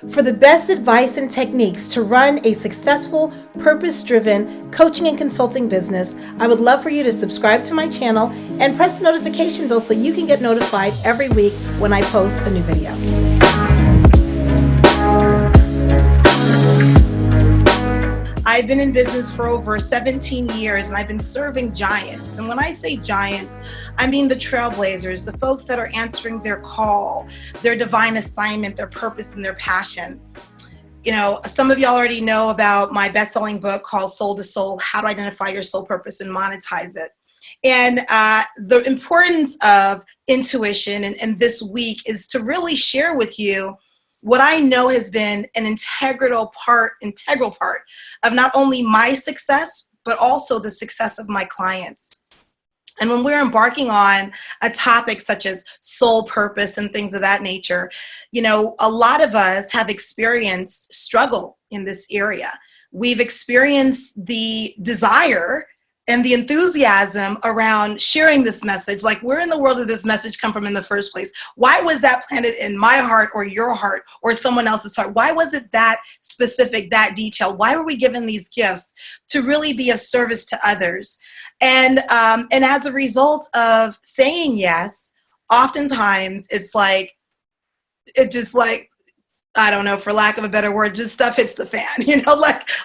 For the best advice and techniques to run a successful, purpose-driven coaching and consulting business, I would love for you to subscribe to my channel and press the notification bell so you can get notified every week when I post a new video. I've been in business for over 17 years and I've been serving giants. And when I say giants, I mean the trailblazers, the folks that are answering their call, their divine assignment, their purpose, and their passion. You know, some of y'all already know about my best-selling book called Soul to Soul, How to Identify Your Soul Purpose and Monetize It. And the importance of intuition and this week is to really share with you what I know has been an integral part of not only my success, but also the success of my clients. And when we're embarking on a topic such as soul purpose and things of that nature, you know, a lot of us have experienced struggle in this area. We've experienced the desire and the enthusiasm around sharing this message. Like, where in the world did this message come from in the first place? Why was that planted in my heart or your heart or someone else's heart? Why was it that specific, that detailed? Why were we given these gifts to really be of service to others? And as a result of saying yes, oftentimes it's like, I don't know, for lack of a better word, just stuff hits the fan, you know,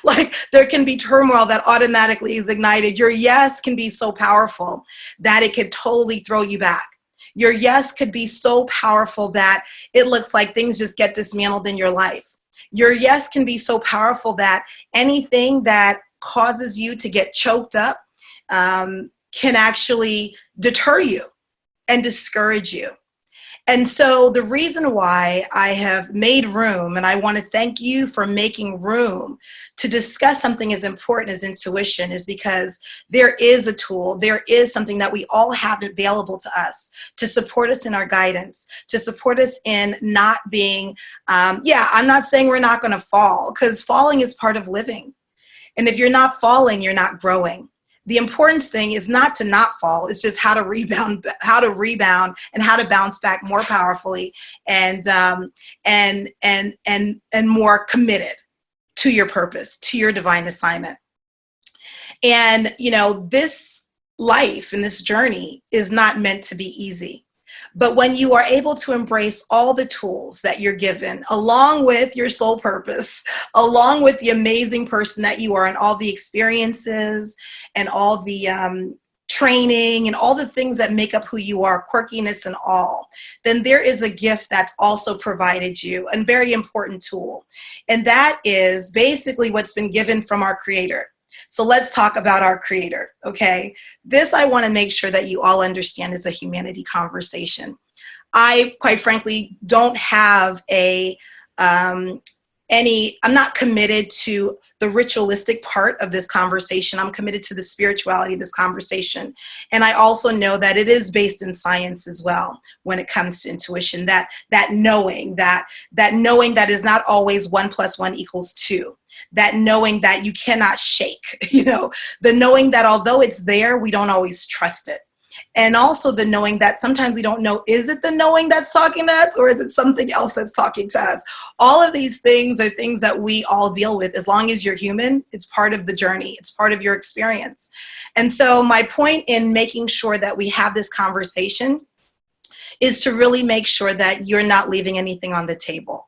like there can be turmoil that automatically is ignited. Your yes can be so powerful that it could totally throw you back. Your yes could be so powerful that it looks like things just get dismantled in your life. Your yes can be so powerful that anything that causes you to get choked up can actually deter you and discourage you. And so the reason why I have made room, and I want to thank you for making room to discuss something as important as intuition, is because there is a tool, there is something that we all have available to us to support us in our guidance, to support us in not being, I'm not saying we're not going to fall, because falling is part of living. And if you're not falling, you're not growing. The important thing is not to not fall. It's just how to rebound and how to bounce back more powerfully and more committed to your purpose, to your divine assignment. And, you know, this life and this journey is not meant to be easy. But when you are able to embrace all the tools that you're given, along with your soul purpose, along with the amazing person that you are and all the experiences and all the training and all the things that make up who you are, quirkiness and all, then there is a gift that's also provided you, a very important tool. And that is basically what's been given from our Creator. So let's talk about our Creator, okay? This I want to make sure that you all understand is a humanity conversation. I, quite frankly, don't have I'm not committed to the ritualistic part of this conversation. I'm committed to the spirituality of this conversation. And I also know that it is based in science as well when it comes to intuition, that knowing that is not always 1 + 1 = 2. That knowing that you cannot shake, you know, the knowing that although it's there, we don't always trust it. And also the knowing that sometimes we don't know, is it the knowing that's talking to us or is it something else that's talking to us? All of these things are things that we all deal with. As long as you're human, it's part of the journey. It's part of your experience. And so my point in making sure that we have this conversation is to really make sure that you're not leaving anything on the table,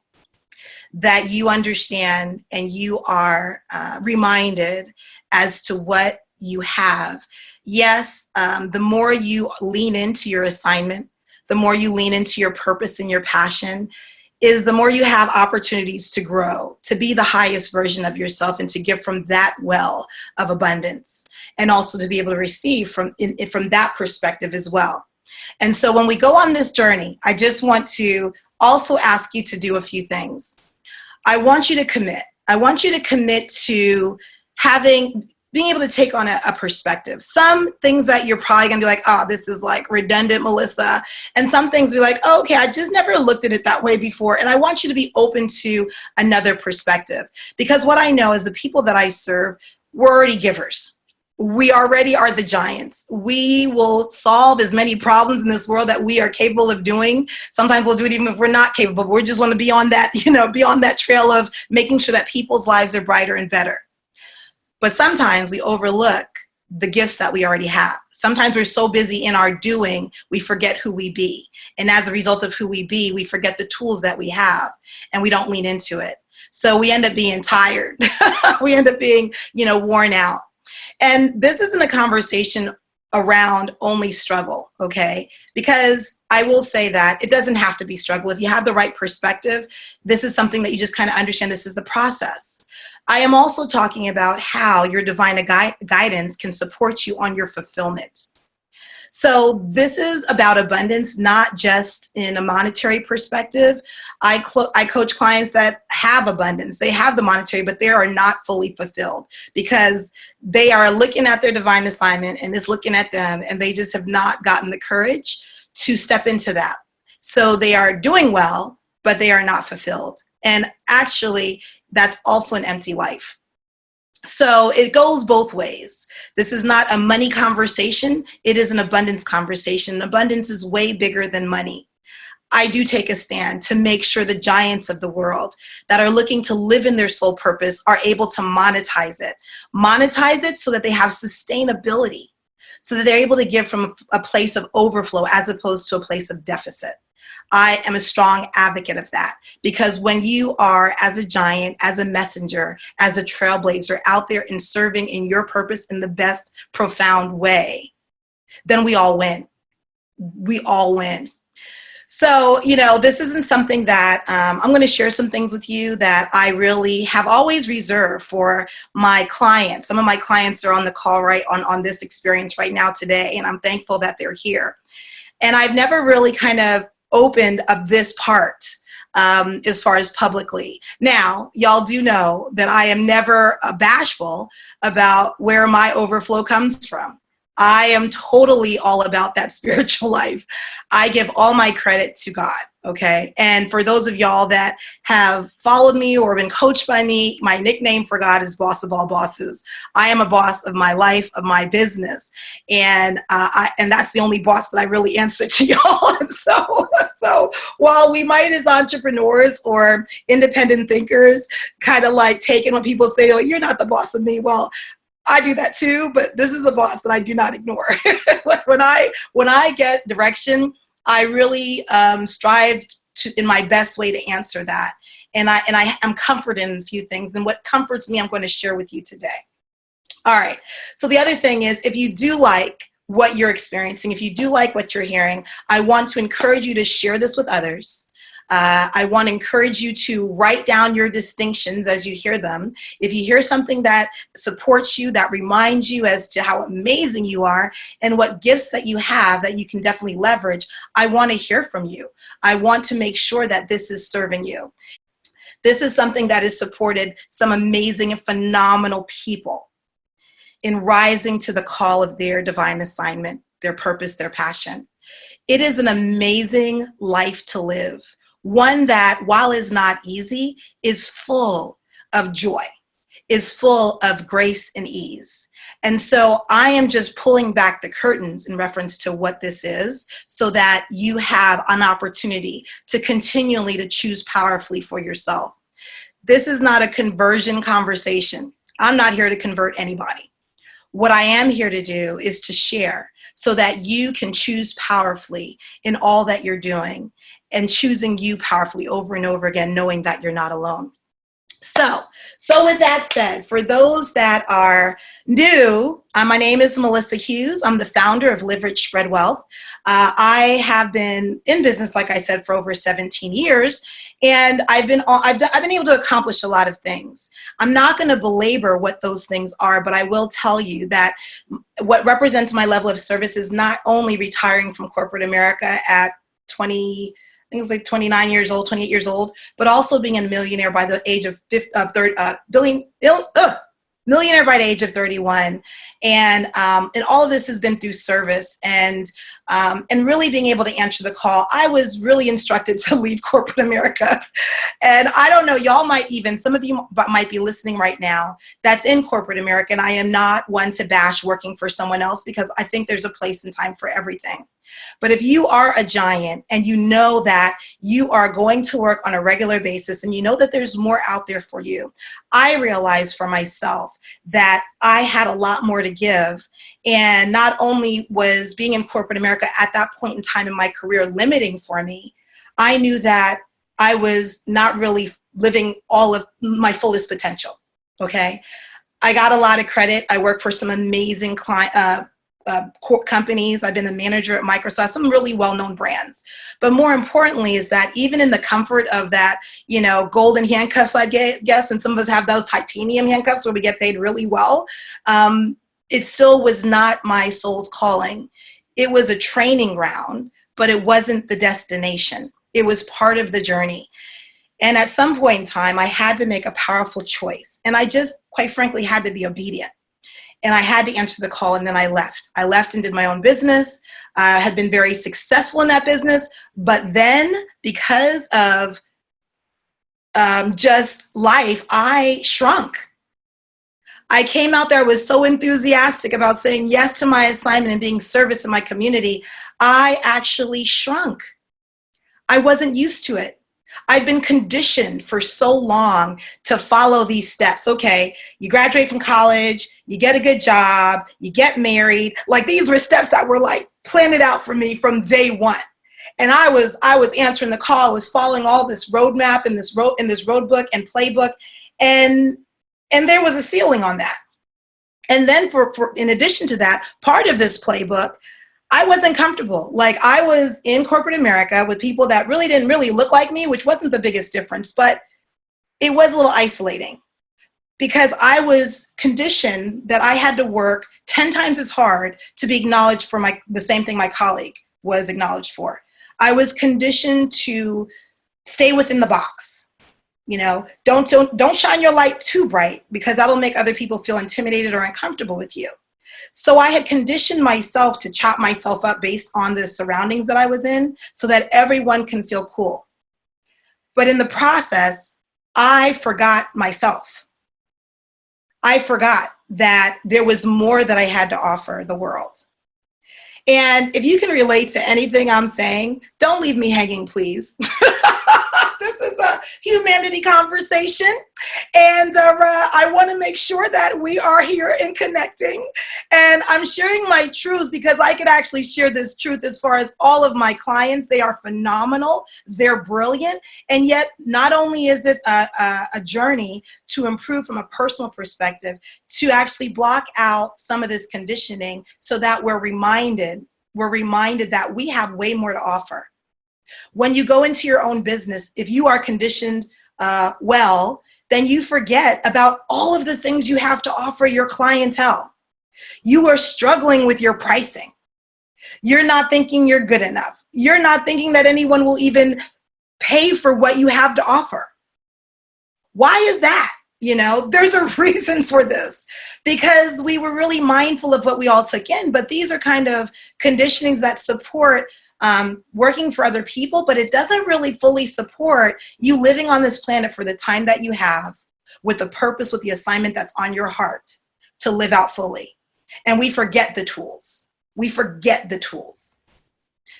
that you understand and you are reminded as to what you have. Yes, the more you lean into your assignment, the more you lean into your purpose and your passion, is the more you have opportunities to grow, to be the highest version of yourself and to give from that well of abundance, and also to be able to receive from that perspective as well. And so when we go on this journey, I just want to also ask you to do a few things. I want you to commit. I want you to commit to being able to take on a perspective. Some things that you're probably gonna be like, oh, this is like redundant, Melissa. And some things be like, oh, okay, I just never looked at it that way before. And I want you to be open to another perspective. Because what I know is the people that I serve, we're already givers. We already are the giants. We will solve as many problems in this world that we are capable of doing. Sometimes we'll do it even if we're not capable. We just want to be on that, be on that trail of making sure that people's lives are brighter and better. But sometimes we overlook the gifts that we already have. Sometimes we're so busy in our doing, we forget who we be. And as a result of who we be, we forget the tools that we have and we don't lean into it. So we end up being tired. We end up being, worn out. And this isn't a conversation around only struggle, okay? Because I will say that it doesn't have to be struggle. If you have the right perspective, this is something that you just kind of understand this is the process. I am also talking about how your divine guidance can support you on your fulfillment. So this is about abundance, not just in a monetary perspective. I coach clients that have abundance. They have the monetary, but they are not fully fulfilled because they are looking at their divine assignment and it's looking at them, and they just have not gotten the courage to step into that. So they are doing well, but they are not fulfilled. And actually, that's also an empty life. So it goes both ways. This is not a money conversation. It is an abundance conversation. Abundance is way bigger than money. I do take a stand to make sure the giants of the world that are looking to live in their soul purpose are able to monetize it. Monetize it so that they have sustainability, so that they're able to give from a place of overflow as opposed to a place of deficit. I am a strong advocate of that, because when you are, as a giant, as a messenger, as a trailblazer out there and serving in your purpose in the best profound way, then we all win. We all win. So, this isn't something that I'm going to share some things with you that I really have always reserved for my clients. Some of my clients are on the call right on this experience right now today, and I'm thankful that they're here. And I've never really kind of opened up this part as far as publicly. Now, y'all do know that I am never bashful about where my overflow comes from. I am totally all about that spiritual life. I give all my credit to God, okay? And for those of y'all that have followed me or been coached by me, my nickname for God is Boss of All Bosses. I am a boss of my life, of my business. And that's the only boss that I really answer to y'all. And so while we might as entrepreneurs or independent thinkers kind of like take it when people say, oh, you're not the boss of me. Well, I do that too, but this is a boss that I do not ignore. when I get direction, I really strive to, in my best way, to answer that. And I am comforted in a few things. And what comforts me, I'm going to share with you today. All right. So the other thing is, if you do like what you're experiencing, if you do like what you're hearing, I want to encourage you to share this with others. I want to encourage you to write down your distinctions as you hear them. If you hear something that supports you, that reminds you as to how amazing you are and what gifts that you have that you can definitely leverage, I want to hear from you. I want to make sure that this is serving you. This is something that has supported some amazing and phenomenal people in rising to the call of their divine assignment, their purpose, their passion. It is an amazing life to live. One that, while is not easy, is full of joy, is full of grace and ease. And so I am just pulling back the curtains in reference to what this is so that you have an opportunity to continually to choose powerfully for yourself. This is not a conversion conversation. I'm not here to convert anybody. What I am here to do is to share so that you can choose powerfully in all that you're doing, and choosing you powerfully over and over again, knowing that you're not alone. So with that said, for those that are new, my name is Melissa Hughes. I'm the founder of Live Rich, Spread Wealth. I have been in business, like I said, for over 17 years, and I've been able to accomplish a lot of things. I'm not going to belabor what those things are, but I will tell you that what represents my level of service is not only retiring from corporate America at 29 years old, 28 years old, but also being a millionaire by the age of 30, millionaire by the age of 31. And all of this has been through service and really being able to answer the call. I was really instructed to leave corporate America. And I don't know, y'all might even, some of you might be listening right now that's in corporate America. And I am not one to bash working for someone else, because I think there's a place and time for everything. But if you are a giant and you know that you are going to work on a regular basis and you know that there's more out there for you, I realized for myself that I had a lot more to give. And not only was being in corporate America at that point in time in my career limiting for me, I knew that I was not really living all of my fullest potential. Okay. I got a lot of credit. I worked for some amazing companies. I've been a manager at Microsoft, some really well-known brands. But more importantly is that even in the comfort of that, golden handcuffs, I guess, and some of us have those titanium handcuffs where we get paid really well, it still was not my soul's calling. It was a training ground, but it wasn't the destination. It was part of the journey. And at some point in time, I had to make a powerful choice. And I just, quite frankly, had to be obedient. And I had to answer the call, and then I left. I left and did my own business. I had been very successful in that business. But then, because of just life, I shrunk. I came out there, I was so enthusiastic about saying yes to my assignment and being service in my community. I actually shrunk. I wasn't used to it. I've been conditioned for so long to follow these steps. Okay, you graduate from college, you get a good job, you get married. Like, these were steps that were like planned out for me from day one. And I was answering the call, I was following all this roadmap and this road book and playbook, and there was a ceiling on that. And then for in addition to that, part of this playbook, I wasn't comfortable. Like, I was in corporate America with people that really didn't really look like me, which wasn't the biggest difference, but it was a little isolating because I was conditioned that I had to work 10 times as hard to be acknowledged for the same thing my colleague was acknowledged for. I was conditioned to stay within the box. Don't shine your light too bright, because that'll make other people feel intimidated or uncomfortable with you. So I had conditioned myself to chop myself up based on the surroundings that I was in so that everyone can feel cool. But in the process, I forgot myself. I forgot that there was more that I had to offer the world. And if you can relate to anything I'm saying, don't leave me hanging, please. This is a humanity conversation. And I want to make sure that we are here and connecting. And I'm sharing my truth because I could actually share this truth as far as all of my clients. They are phenomenal. They're brilliant. And yet, not only is it a journey to improve from a personal perspective, to actually block out some of this conditioning so that we're reminded that we have way more to offer. When you go into your own business, if you are conditioned well, then you forget about all of the things you have to offer your clientele. You are struggling with your pricing. You're not thinking you're good enough. You're not thinking that anyone will even pay for what you have to offer. Why is that? There's a reason for this, because we were really mindful of what we all took in, but these are kind of conditionings that support working for other people, but it doesn't really fully support you living on this planet for the time that you have, with the purpose, with the assignment that's on your heart to live out fully. And we forget the tools.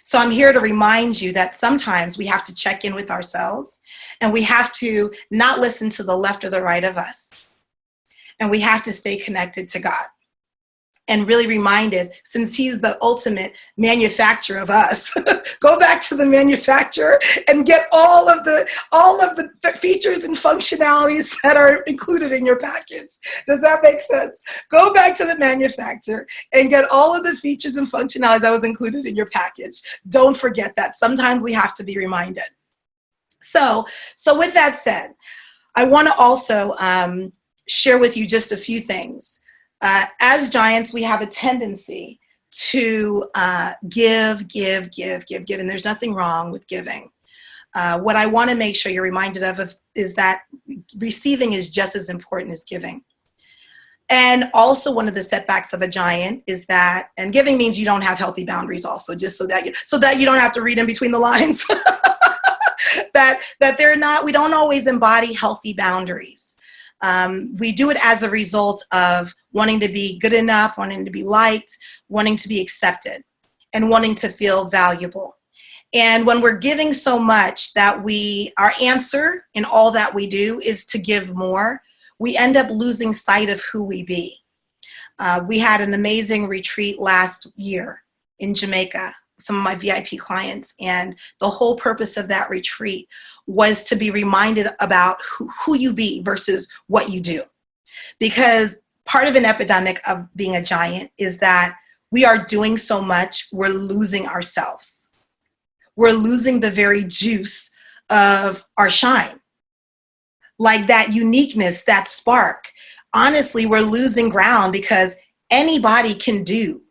So I'm here to remind you that sometimes we have to check in with ourselves, and we have to not listen to the left or the right of us. And we have to stay connected to God. And really reminded, since he's the ultimate manufacturer of us, go back to the manufacturer and get all of the features and functionalities that are included in your package. Does that make sense? Go back to the manufacturer and get all of the features and functionalities that was included in your package. Don't forget that. Sometimes we have to be reminded. So with that said, I want to also share with you just a few things. As giants, we have a tendency to give, and there's nothing wrong with giving. What I want to make sure you're reminded of is that receiving is just as important as giving. And also one of the setbacks of a giant is that, and giving means you don't have healthy boundaries also, just so that you don't have to read in between the lines, we don't always embody healthy boundaries. We do it as a result of wanting to be good enough, wanting to be liked, wanting to be accepted, and wanting to feel valuable. And when we're giving so much that our answer in all that we do is to give more, we end up losing sight of who we be. We had an amazing retreat last year in Jamaica, some of my VIP clients, and the whole purpose of that retreat was to be reminded about who you be versus what you do. Because part of an epidemic of being a giant is that we are doing so much, we're losing ourselves. We're losing the very juice of our shine. Like that uniqueness, that spark. Honestly, we're losing ground because anybody can do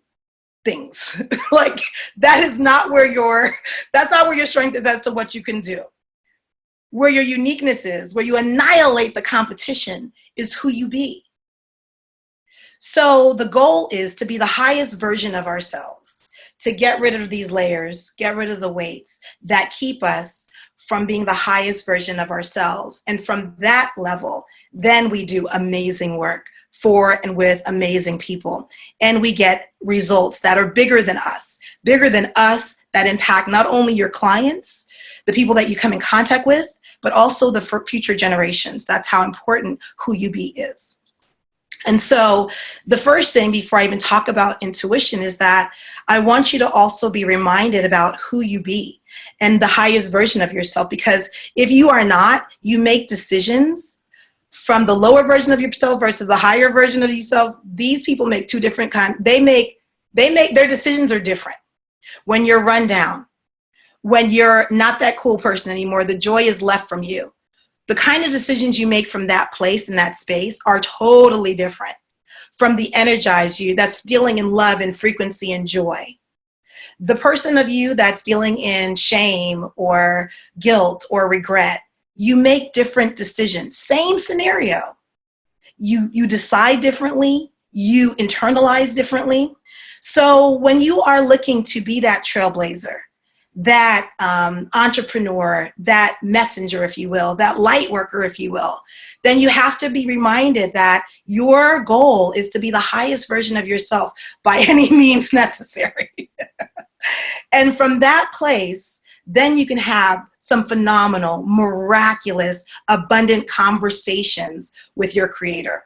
things. Like that's not where your strength is as to what you can do. Where your uniqueness is, where you annihilate the competition, is who you be. So the goal is to be the highest version of ourselves, to get rid of these layers, get rid of the weights that keep us from being the highest version of ourselves. And from that level, then we do amazing work for and with amazing people. And we get results that are bigger than us that impact not only your clients, the people that you come in contact with, but also the future generations. That's how important who you be is. And so the first thing before I even talk about intuition is that I want you to also be reminded about who you be and the highest version of yourself. Because if you are not, you make decisions from the lower version of yourself versus the higher version of yourself. These people make two different kinds. Their decisions are different. When you're run down, when you're not that cool person anymore, the joy is left from you. The kind of decisions you make from that place and that space are totally different from the energize you that's dealing in love and frequency and joy. The person of you that's dealing in shame or guilt or regret, you make different decisions. Same scenario. You decide differently, you internalize differently. So when you are looking to be that trailblazer, that entrepreneur, that messenger, if you will, that light worker, if you will, then you have to be reminded that your goal is to be the highest version of yourself by any means necessary. And from that place, then you can have some phenomenal, miraculous, abundant conversations with your creator.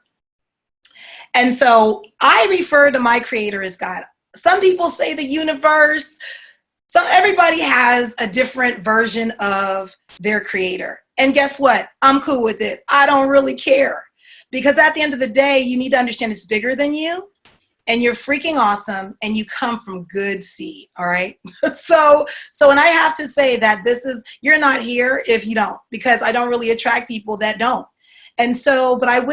And so I refer to my creator as God. Some people say the universe. So everybody has a different version of their creator. And guess what? I'm cool with it. I don't really care. Because at the end of the day, you need to understand it's bigger than you. And you're freaking awesome. And you come from good seed. All right. So and I have to say that you're not here if you don't. Because I don't really attract people that don't. And so, but I'm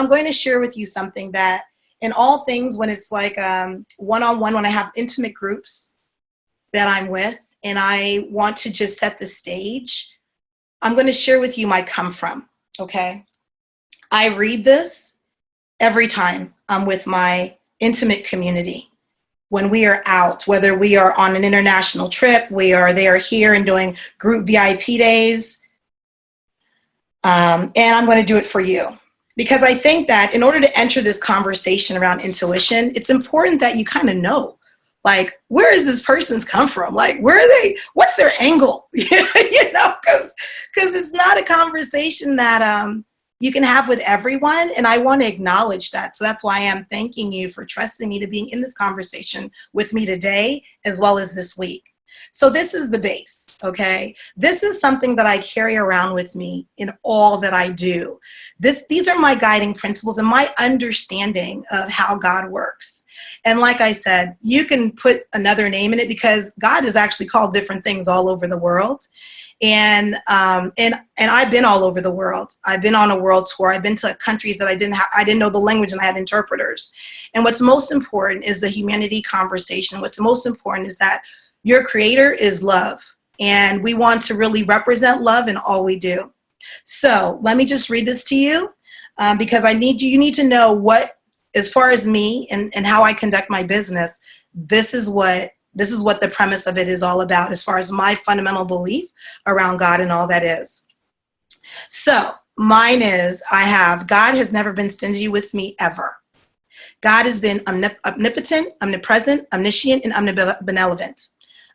going to share with you something that in all things, when it's like one-on-one, when I have intimate groups that I'm with, and I want to just set the stage, I'm going to share with you my come from, okay? I read this every time I'm with my intimate community. When we are out, whether we are on an international trip, they are here and doing group VIP days, and I'm going to do it for you. Because I think that in order to enter this conversation around intuition, it's important that you kind of know, like, where is this person's come from? Like, where are they? What's their angle? Because it's not a conversation that you can have with everyone. And I want to acknowledge that. So that's why I'm thanking you for trusting me to being in this conversation with me today, as well as this week. So this is the base, okay? This is something that I carry around with me in all that I do. These are my guiding principles and my understanding of how God works. And like I said, you can put another name in it because God is actually called different things all over the world. And I've been all over the world. I've been on a world tour. I've been to countries that I didn't know the language, and I had interpreters. And what's most important is the humanity conversation. What's most important is that your creator is love, and we want to really represent love in all we do. So let me just read this to you because you need to know what as far as me and how I conduct my business, this is what the premise of it is all about, as far as my fundamental belief around God and all that is. So mine is, God has never been stingy with me ever. God has been omnipotent, omnipresent, omniscient, and omnibenevolent.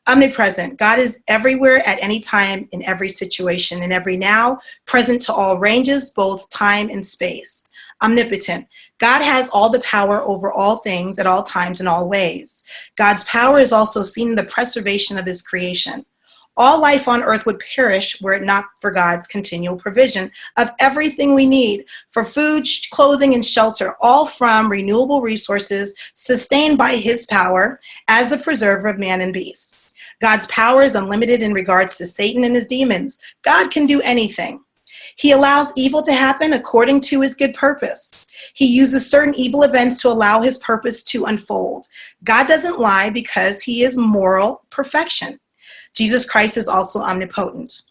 Omnipresent. God is everywhere at any time in every situation, in every now, present to all ranges, both time and space. Omnipotent. God has all the power over all things at all times in all ways. God's power is also seen in the preservation of his creation. All life on earth would perish were it not for God's continual provision of everything we need for food, clothing, and shelter, all from renewable resources sustained by his power as the preserver of man and beast. God's power is unlimited in regards to Satan and his demons. God can do anything. He allows evil to happen according to his good purpose. He uses certain evil events to allow his purpose to unfold. God doesn't lie because he is moral perfection. Jesus Christ is also omnipotent.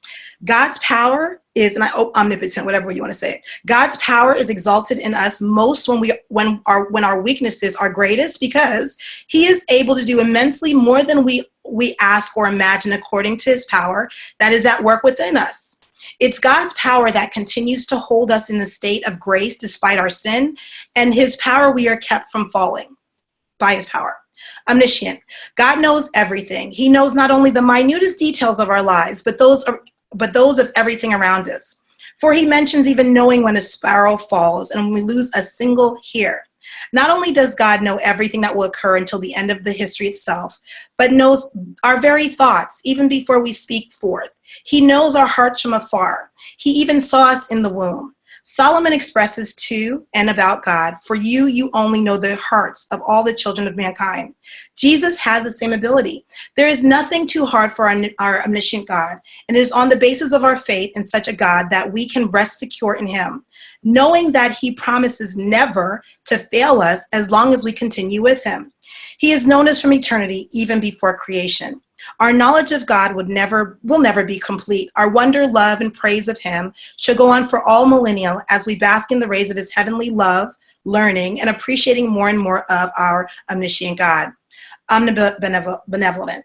God's power is, omnipotent, whatever you want to say it. God's power is exalted in us most when our weaknesses are greatest, because he is able to do immensely more than we ask or imagine according to his power that is at work within us. It's God's power that continues to hold us in the state of grace despite our sin, and his power we are kept from falling by his power. Omniscient. God knows everything. He knows not only the minutest details of our lives, but those of everything around us. For he mentions even knowing when a sparrow falls and when we lose a single hair. Not only does God know everything that will occur until the end of the history itself, but knows our very thoughts even before we speak forth. He knows our hearts from afar. He even saw us in the womb. Solomon expresses to and about God, for you only know the hearts of all the children of mankind. Jesus has the same ability. There is nothing too hard for our omniscient God, and it is on the basis of our faith in such a God that we can rest secure in him, knowing that he promises never to fail us as long as we continue with him. He has known us from eternity, even before creation. Our knowledge of God will never be complete. Our wonder, love, and praise of him shall go on for all millennia as we bask in the rays of his heavenly love, learning, and appreciating more and more of our omniscient God. Omnibenevolent.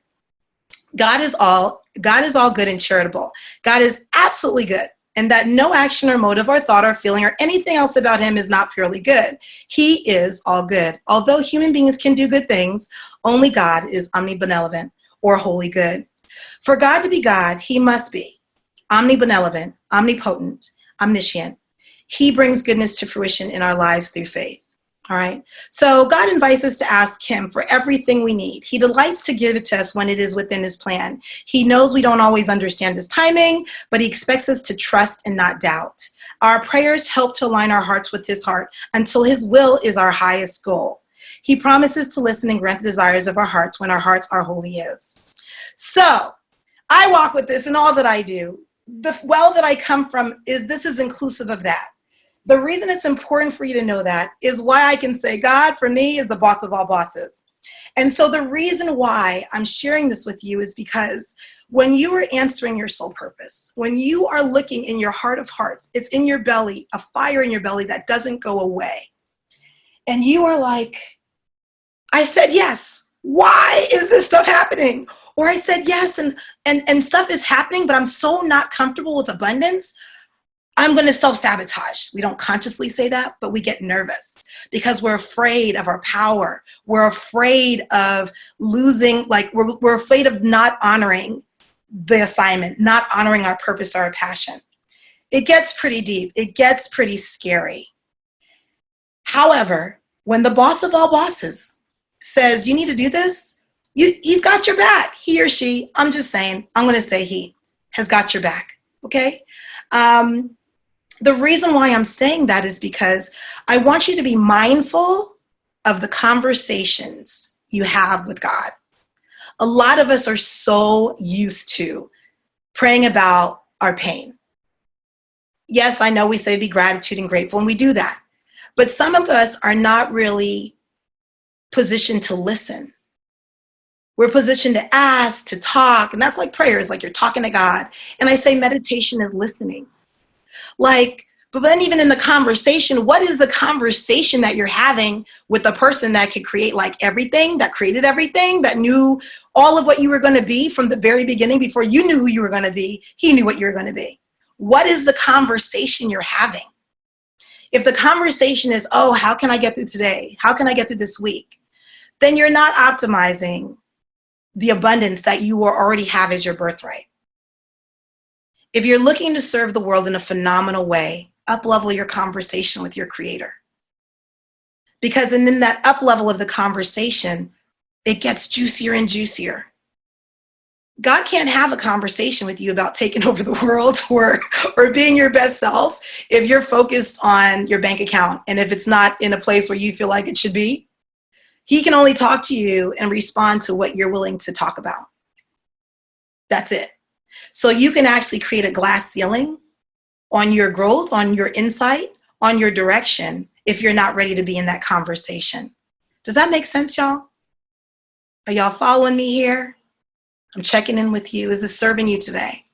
God is all good and charitable. God is absolutely good, and that no action or motive or thought or feeling or anything else about him is not purely good. He is all good. Although human beings can do good things, only God is omnibenevolent, or wholly good. For God to be God, he must be omnibenevolent, omnipotent, omniscient. He brings goodness to fruition in our lives through faith. All right. So God invites us to ask him for everything we need. He delights to give it to us when it is within his plan. He knows we don't always understand his timing, but he expects us to trust and not doubt. Our prayers help to align our hearts with his heart until his will is our highest goal. He promises to listen and grant the desires of our hearts when our hearts are wholly his. So I walk with this in all that I do. The well that I come from is inclusive of that. The reason it's important for you to know that is why I can say God, for me, is the boss of all bosses. And so the reason why I'm sharing this with you is because when you are answering your soul purpose, when you are looking in your heart of hearts, it's in your belly, a fire in your belly that doesn't go away. And you are like, I said yes. Why is this stuff happening? Or I said yes, and stuff is happening, but I'm so not comfortable with abundance, I'm going to self-sabotage. We don't consciously say that, but we get nervous because we're afraid of our power. We're afraid of losing, we're afraid of not honoring the assignment, not honoring our purpose or our passion. It gets pretty deep. It gets pretty scary. However, when the boss of all bosses says, you need to do this, he's got your back. He or she, I'm just saying, I'm going to say he has got your back, okay? The reason why I'm saying that is because I want you to be mindful of the conversations you have with God. A lot of us are so used to praying about our pain. Yes, I know we say be gratitude and grateful, and we do that. But some of us are not really positioned to listen. We're positioned to ask, to talk, and that's like prayer. It's like you're talking to God. And I say meditation is listening. Like But then even in the conversation, what is the conversation that you're having with the person that could create like everything, that created everything, that knew all of what you were going to be from the very beginning? Before you knew who you were going to be, he knew what you were going to be. What is the conversation you're having? If the conversation is, oh, how can I get through today? How can I get through this week? Then you're not optimizing the abundance that you already have as your birthright. If you're looking to serve the world in a phenomenal way, up-level your conversation with your creator. Because in that up-level of the conversation, it gets juicier and juicier. God can't have a conversation with you about taking over the world or being your best self if you're focused on your bank account and if it's not in a place where you feel like it should be. He can only talk to you and respond to what you're willing to talk about. That's it. So you can actually create a glass ceiling on your growth, on your insight, on your direction, if you're not ready to be in that conversation. Does that make sense, y'all? Are y'all following me here? I'm checking in with you. Is this serving you today?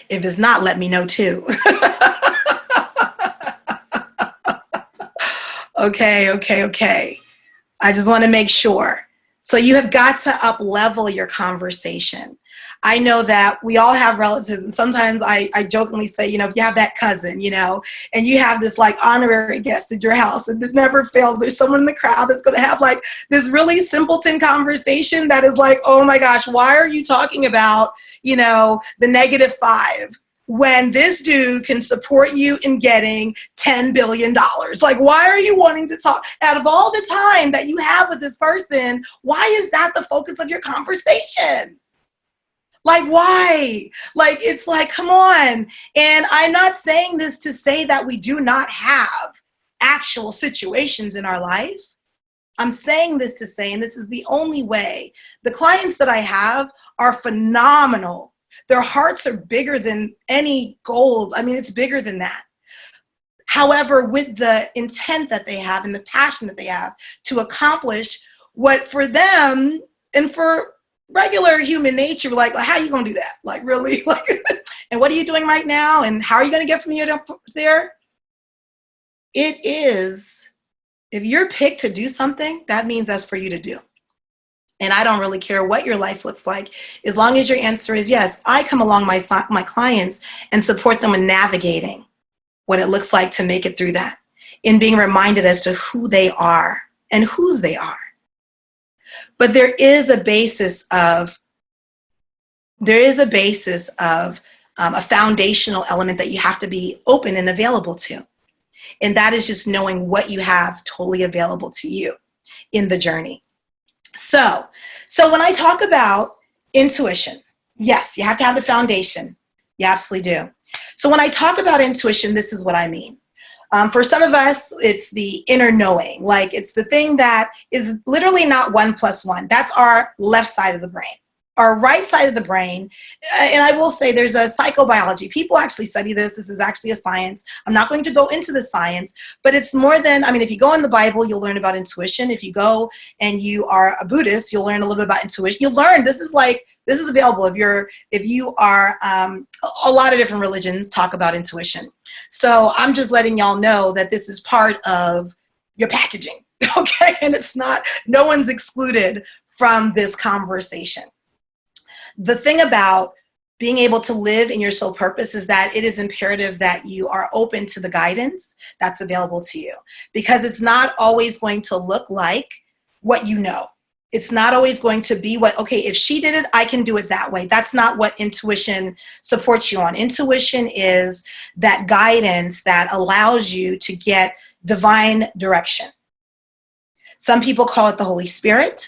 If it's not, let me know too. Okay. I just want to make sure. So you have got to up-level your conversation. I know that we all have relatives, and sometimes I jokingly say, if you have that cousin, and you have this like honorary guest at your house, and it never fails, there's someone in the crowd that's going to have like this really simpleton conversation that is like, oh my gosh, why are you talking about, the -5? When this dude can support you in getting $10 billion. Like, why are you wanting to talk? Out of all the time that you have with this person, why is that the focus of your conversation? Like, why? Like, it's like, come on. And I'm not saying this to say that we do not have actual situations in our life. I'm saying this to say, and this is the only way, the clients that I have are phenomenal. Their hearts are bigger than any goals. I mean, it's bigger than that. However, with the intent that they have and the passion that they have to accomplish what for them and for regular human nature, like how are you going to do that? Like, really? Like, and what are you doing right now? And how are you going to get from here to there? It is, if you're picked to do something, that means that's for you to do. And I don't really care what your life looks like, as long as your answer is yes. I come along my clients and support them in navigating what it looks like to make it through that, in being reminded as to who they are and whose they are. But there is a basis of a foundational element that you have to be open and available to. And that is just knowing what you have totally available to you in the journey. So when I talk about intuition, yes, you have to have the foundation. You absolutely do. So when I talk about intuition, this is what I mean. For some of us, it's the inner knowing. Like, it's the thing that is literally not 1 + 1. That's our left side of the brain. Our right side of the brain, and I will say there's a psychobiology. People actually study this. This is actually a science. I'm not going to go into the science, but it's more than, if you go in the Bible, you'll learn about intuition. If you go and you are a Buddhist, you'll learn a little bit about intuition. You'll learn, this is available if you are, a lot of different religions talk about intuition. So I'm just letting y'all know that this is part of your packaging, okay? And it's not, no one's excluded from this conversation. The thing about being able to live in your soul purpose is that it is imperative that you are open to the guidance that's available to you, because it's not always going to look like what you know. It's not always going to be okay, if she did it, I can do it that way. That's not what intuition supports you on. Intuition is that guidance that allows you to get divine direction. Some people call it the Holy Spirit.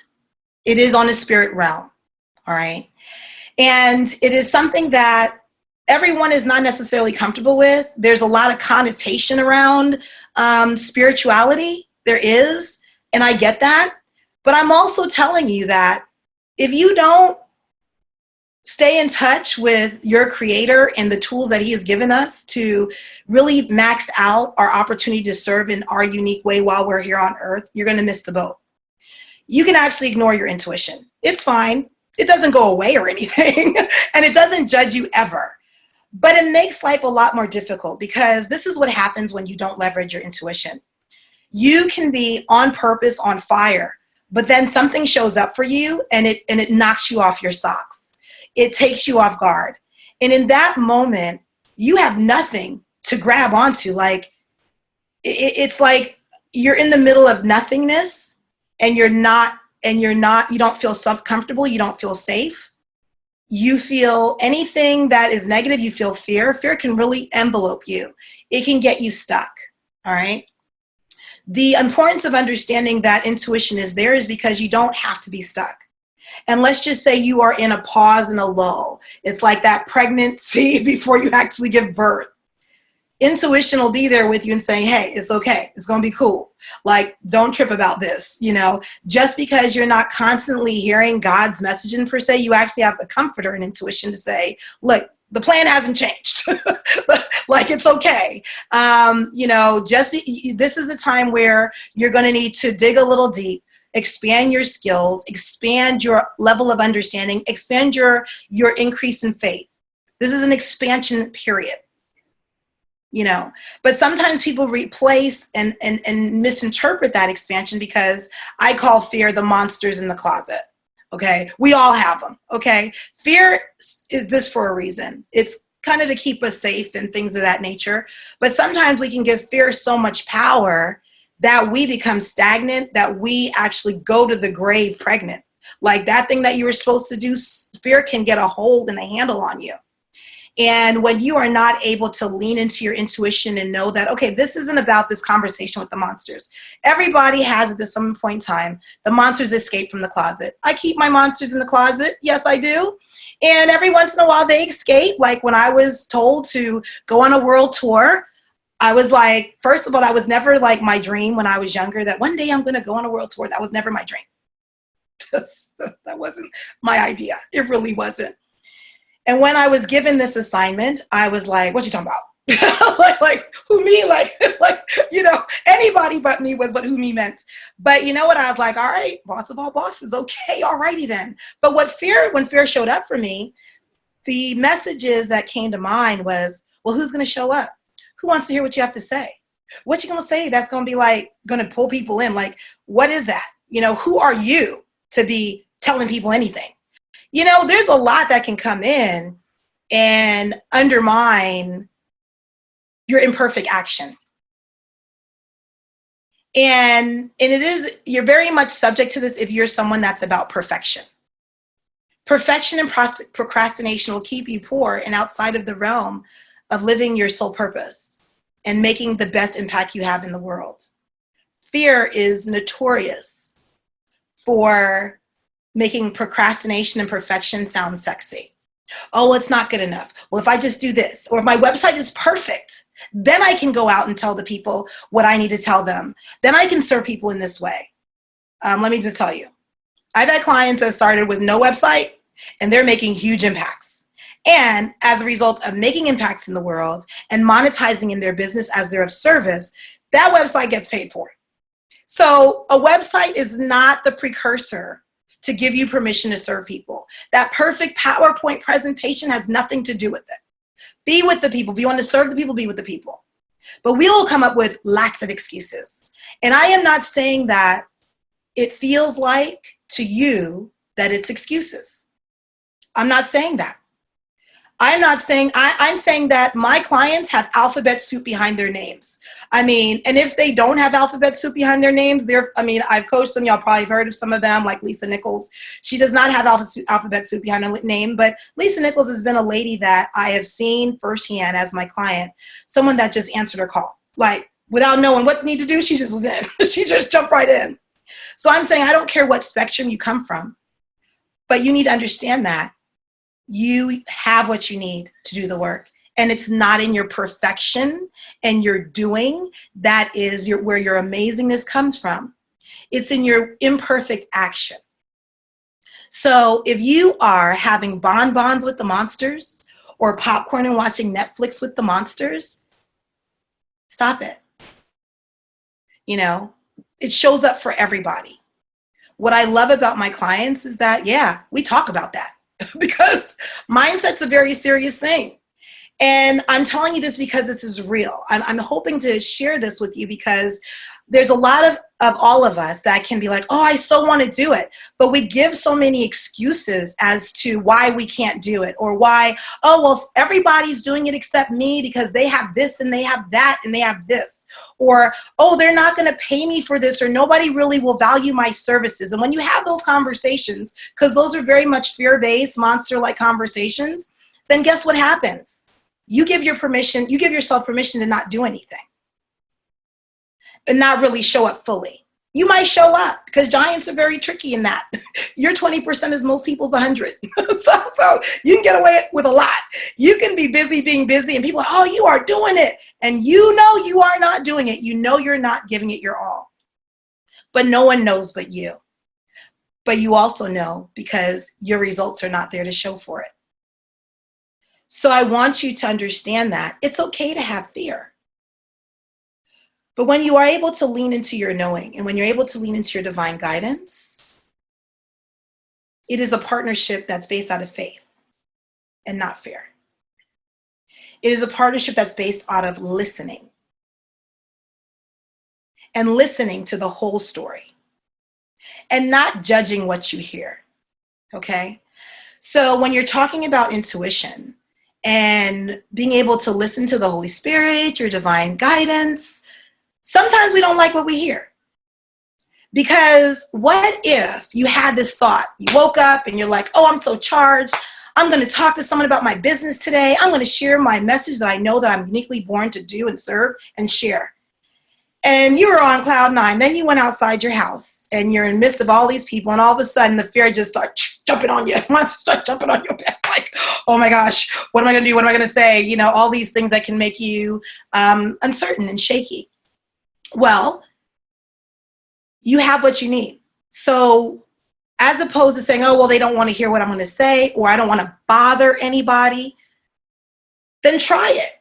It is on the spirit realm, all right? And it is something that everyone is not necessarily comfortable with. There's a lot of connotation around spirituality. There is, and I get that. But I'm also telling you that if you don't stay in touch with your creator and the tools that he has given us to really max out our opportunity to serve in our unique way while we're here on earth, you're going to miss the boat. You can actually ignore your intuition. It's fine. It doesn't go away or anything, and it doesn't judge you ever. But it makes life a lot more difficult because this is what happens when you don't leverage your intuition. You can be on purpose, on fire, but then something shows up for you and it knocks you off your socks. It takes you off guard. And in that moment, you have nothing to grab onto. Like it's like you're in the middle of nothingness and you don't feel comfortable, you don't feel safe. You feel anything that is negative, you feel fear. Fear can really envelope you. It can get you stuck, all right? The importance of understanding that intuition is there is because you don't have to be stuck. And let's just say you are in a pause and a lull. It's like that pregnancy before you actually give birth. Intuition will be there with you and saying, hey, it's okay. It's going to be cool. Like, don't trip about this. Just because you're not constantly hearing God's messaging per se, you actually have the comforter and intuition to say, look, the plan hasn't changed. Like, it's okay. This is the time where you're going to need to dig a little deep, expand your skills, expand your level of understanding, expand your increase in faith. This is an expansion period. But sometimes people replace and misinterpret that expansion because I call fear the monsters in the closet. Okay. We all have them. Okay. Fear is this for a reason. It's kind of to keep us safe and things of that nature. But sometimes we can give fear so much power that we become stagnant, that we actually go to the grave pregnant. Like that thing that you were supposed to do, fear can get a hold and a handle on you. And when you are not able to lean into your intuition and know that, okay, this isn't about this conversation with the monsters. Everybody has at some point in time, the monsters escape from the closet. I keep my monsters in the closet. Yes, I do. And every once in a while they escape. Like when I was told to go on a world tour, I was like, first of all, that was never like my dream when I was younger, that one day I'm going to go on a world tour. That was never my dream. That wasn't my idea. It really wasn't. And when I was given this assignment, I was like, what you talking about? like who me? Like, anybody but me was what who me meant. But you know what? I was like, all right, boss of all bosses. Okay, all righty then. But when fear showed up for me, the messages that came to mind was, well, who's going to show up? Who wants to hear what you have to say? What you going to say that's going to be like, going to pull people in? Like, what is that? Who are you to be telling people anything? There's a lot that can come in and undermine your imperfect action. And you're very much subject to this if you're someone that's about perfection. Perfection and procrastination will keep you poor and outside of the realm of living your soul purpose and making the best impact you have in the world. Fear is notorious for making procrastination and perfection sound sexy. Oh, it's not good enough. Well, if I just do this, or if my website is perfect, then I can go out and tell the people what I need to tell them. Then I can serve people in this way. Let me just tell you, I've had clients that started with no website and they're making huge impacts. And as a result of making impacts in the world and monetizing in their business as they're of service, that website gets paid for. So a website is not the precursor to give you permission to serve people. That perfect PowerPoint presentation has nothing to do with it. Be with the people. If you want to serve the people, be with the people. But we will come up with lots of excuses. And I am not saying that it feels like to you that it's excuses. I'm not saying that. I'm saying that my clients have alphabet soup behind their names. And if they don't have alphabet soup behind their names, I've coached some, y'all probably have heard of some of them, like Lisa Nichols. She does not have alphabet soup behind her name, but Lisa Nichols has been a lady that I have seen firsthand as my client, someone that just answered her call. Like, without knowing what to need to do, she just was in. She just jumped right in. So I'm saying, I don't care what spectrum you come from, but you need to understand that you have what you need to do the work. And it's not in your perfection and your doing that is where your amazingness comes from. It's in your imperfect action. So if you are having bonbons with the monsters or popcorn and watching Netflix with the monsters, stop it. It shows up for everybody. What I love about my clients is that, yeah, we talk about that because mindset's a very serious thing. And I'm telling you this because this is real. I'm hoping to share this with you because there's a lot of all of us that can be like, oh, I so want to do it. But we give so many excuses as to why we can't do it, or why, oh, well, everybody's doing it except me because they have this and they have that and they have this. Or, oh, they're not going to pay me for this, or nobody really will value my services. And when you have those conversations, because those are very much fear-based, monster-like conversations, then guess what happens? You give yourself permission to not do anything and not really show up fully. You might show up because giants are very tricky in that. Your 20% is most people's 100. so you can get away with a lot. You can be busy being busy and people are, oh, you are doing it. And you know you are not doing it. You know you're not giving it your all. But no one knows but you. But you also know because your results are not there to show for it. So I want you to understand that it's okay to have fear. But when you are able to lean into your knowing, and when you're able to lean into your divine guidance, it is a partnership that's based out of faith and not fear. It is a partnership that's based out of listening and listening to the whole story and not judging what you hear. Okay? So when you're talking about intuition and being able to listen to the Holy Spirit, your divine guidance, sometimes we don't like what we hear. Because what if you had this thought, you woke up and you're like, oh, I'm so charged. I'm going to talk to someone about my business today. I'm going to share my message that I know that I'm uniquely born to do and serve and share. And you were on cloud nine. Then you went outside your house and you're in the midst of all these people. And all of a sudden the fear just starts jumping on you. Monsters start jumping on your back. Like, oh my gosh, what am I going to do? What am I going to say? You know, all these things that can make you uncertain and shaky. Well, you have what you need. So as opposed to saying, oh, well, they don't want to hear what I'm going to say, or I don't want to bother anybody, then try it.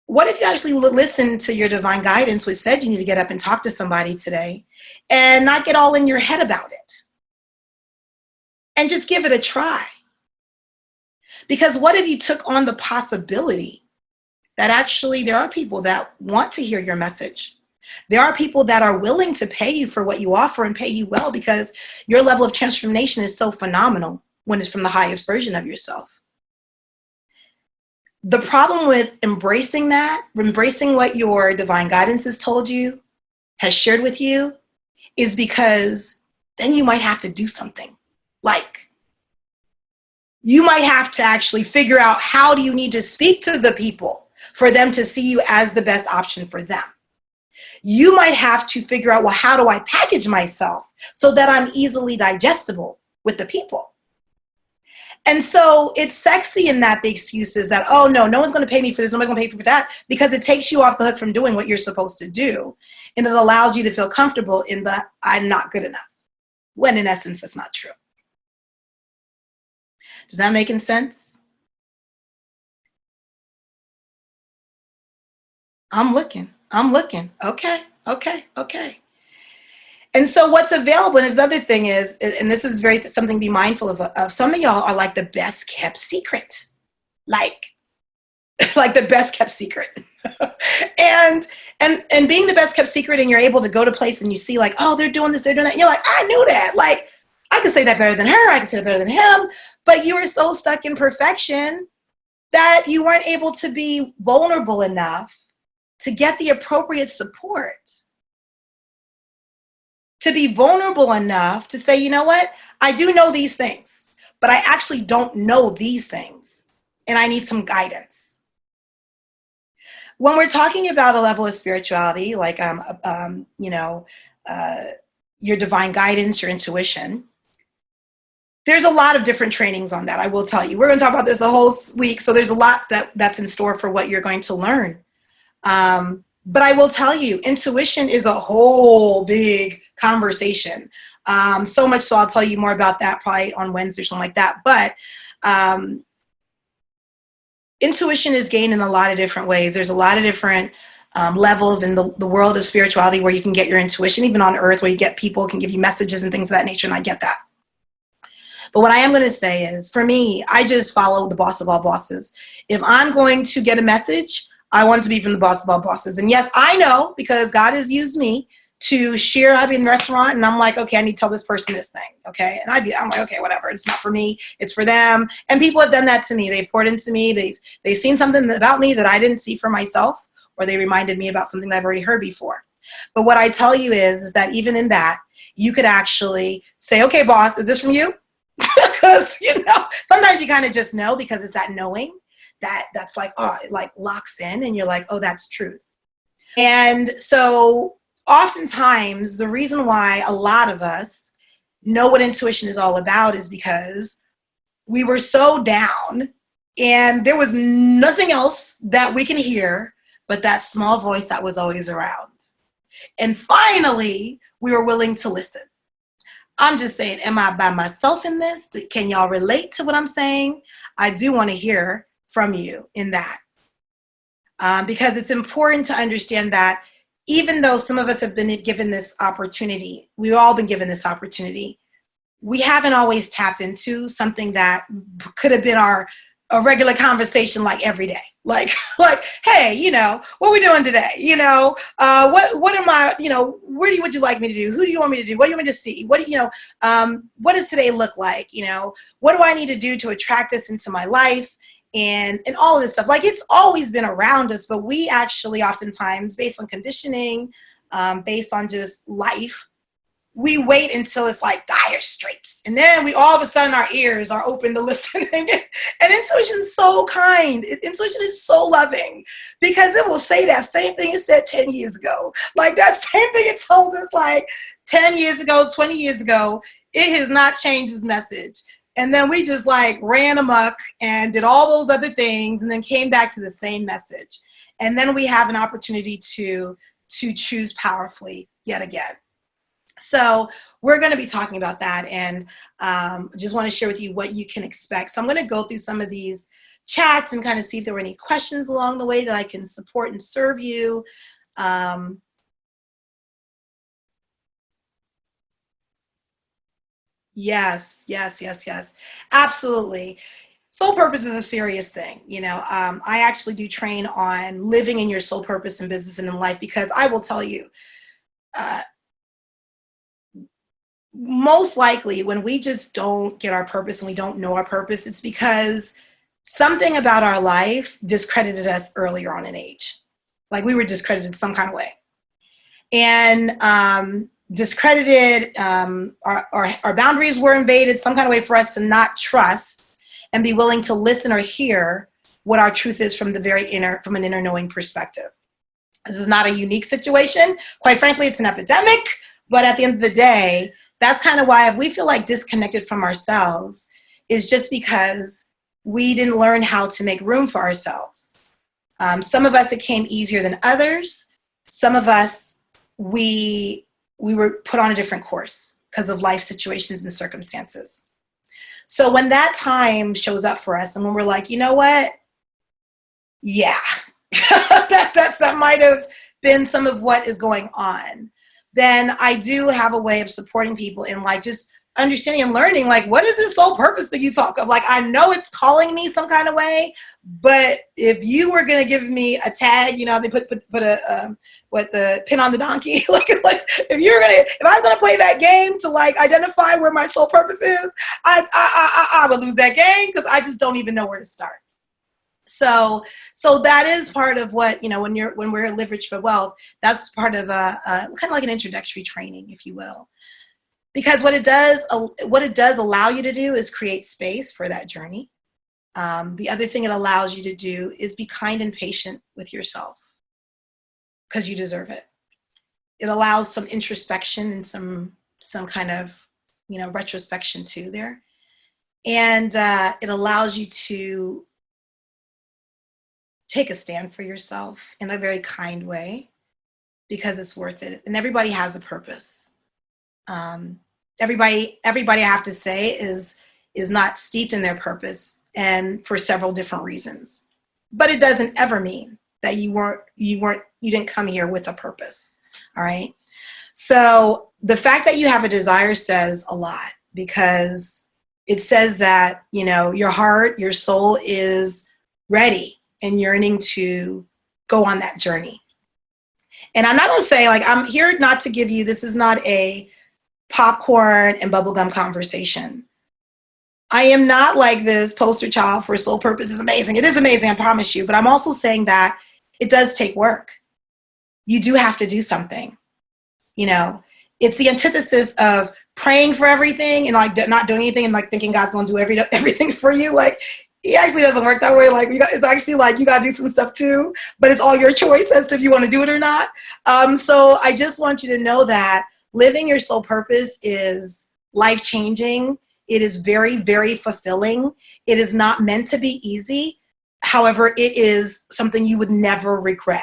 What if you actually listen to your divine guidance, which said you need to get up and talk to somebody today and not get all in your head about it and just give it a try? Because what if you took on the possibility that actually there are people that want to hear your message? There are people that are willing to pay you for what you offer and pay you well because your level of transformation is so phenomenal when it's from the highest version of yourself. The problem with embracing that, embracing what your divine guidance has told you, has shared with you, is because then you might have to do something. Like, you might have to actually figure out how do you need to speak to the people for them to see you as the best option for them. You might have to figure out, well, how do I package myself so that I'm easily digestible with the people? And so it's sexy in that the excuse is that, oh, no one's going to pay me for this, nobody's going to pay me for that, because it takes you off the hook from doing what you're supposed to do. And it allows you to feel comfortable in the I'm not good enough, when in essence, that's not true. Does that make sense? I'm looking. Okay. And so what's available, and another thing is, and this is something to be mindful of some of y'all are like the best kept secret, like the best kept secret. and being the best kept secret, and you're able to go to place and you see like, oh, they're doing this, they're doing that. And you're like, I knew that. Like, I can say that better than her. I can say that better than him. But you were so stuck in perfection that you weren't able to be vulnerable enough to get the appropriate support. To be vulnerable enough to say, you know what, I do know these things, but I actually don't know these things, and I need some guidance. When we're talking about a level of spirituality, like your divine guidance, your intuition, there's a lot of different trainings on that. I will tell you, we're going to talk about this the whole week, so there's a lot that's in store for what you're going to learn. But I will tell you, intuition is a whole big conversation. So much so I'll tell you more about that probably on Wednesday or something like that. But intuition is gained in a lot of different ways. There's a lot of different levels in the world of spirituality where you can get your intuition, even on earth where you get people can give you messages and things of that nature, and I get that. But what I am going to say is, for me, I just follow the boss of all bosses. If I'm going to get a message, I want it to be from the boss of all bosses. And yes, I know, because God has used me to share. I'd be in a restaurant and I'm like, okay, I need to tell this person this thing. Okay. And I'm like, okay, whatever. It's not for me. It's for them. And people have done that to me. They poured into me. They've seen something about me that I didn't see for myself, or they reminded me about something that I've already heard before. But what I tell you is that even in that, you could actually say, okay, boss, is this from you? Because, sometimes you kind of just know, because it's that knowing that's like, oh, it like locks in and you're like, oh, that's truth. And so oftentimes the reason why a lot of us know what intuition is all about is because we were so down and there was nothing else that we can hear but that small voice that was always around. And finally, we were willing to listen. I'm just saying, am I by myself in this? Can y'all relate to what I'm saying? I do want to hear from you in that. Because it's important to understand that even though some of us have been given this opportunity, we've all been given this opportunity, we haven't always tapped into something that could have been a regular conversation, like every day. Like, hey, what are we doing today? What am I, would you like me to do? Who do you want me to do? What do you want me to see? What does today look like? What do I need to do to attract this into my life? And all of this stuff. Like, it's always been around us, but we actually oftentimes, based on conditioning, based on just life, we wait until it's like dire straits. And then we all of a sudden our ears are open to listening. And intuition is so kind. Intuition is so loving, because it will say that same thing it said 10 years ago. Like, that same thing it told us like 10 years ago, 20 years ago. It has not changed its message. And then we just like ran amok and did all those other things and then came back to the same message. And then we have an opportunity to choose powerfully yet again. So we're going to be talking about that, and just want to share with you what you can expect. So I'm going to go through some of these chats and kind of see if there were any questions along the way that I can support and serve you. Yes. Absolutely. Soul purpose is a serious thing. I actually do train on living in your soul purpose in business and in life, because I will tell you, most likely when we just don't get our purpose and we don't know our purpose, it's because something about our life discredited us earlier on in age. Like, we were discredited some kind of way. And discredited, our boundaries were invaded some kind of way for us to not trust and be willing to listen or hear what our truth is from from an inner knowing perspective. This is not a unique situation. Quite frankly, it's an epidemic. But at the end of the day, that's kind of why, if we feel like disconnected from ourselves, is just because we didn't learn how to make room for ourselves. Some of us, it came easier than others. Some of us, we were put on a different course because of life situations and circumstances. So when that time shows up for us and when we're like, you know what? Yeah, that might have been some of what is going on. Then I do have a way of supporting people in like just understanding and learning, like, what is this soul purpose that you talk of? Like, I know it's calling me some kind of way, but if you were going to give me a tag, they put the pin on the donkey, like if I was going to play that game to like identify where my soul purpose is, I would lose that game, because I just don't even know where to start. So that is part of what, when we're at Live Rich for Wealth, that's part of a kind of like an introductory training, if you will. Because what it does allow you to do is create space for that journey. The other thing it allows you to do is be kind and patient with yourself, because you deserve it. It allows some introspection and some kind of, retrospection too there. And it allows you to take a stand for yourself in a very kind way, because it's worth it. And everybody has a purpose. Everybody I have to say is not steeped in their purpose, and for several different reasons. But it doesn't ever mean that you didn't come here with a purpose. All right. So the fact that you have a desire says a lot, because It says that, you know, your heart, your soul is ready and yearning to go on that journey. And I'm not going to say, like, I'm here not to give you, this is not a popcorn and bubblegum conversation. I am not like this poster child for soul purpose is amazing. It is amazing, I promise you. But I'm also saying that it does take work. You do have to do something. You know, it's the antithesis of praying for everything and like not doing anything and like thinking God's going to do everything for you. Like, it actually doesn't work that way. Like, it's actually like you got to do some stuff too, but it's all your choice as to if you want to do it or not. So I just want you to know that living your soul purpose is life-changing. It is very, very fulfilling. It is not meant to be easy. However, it is something you would never regret.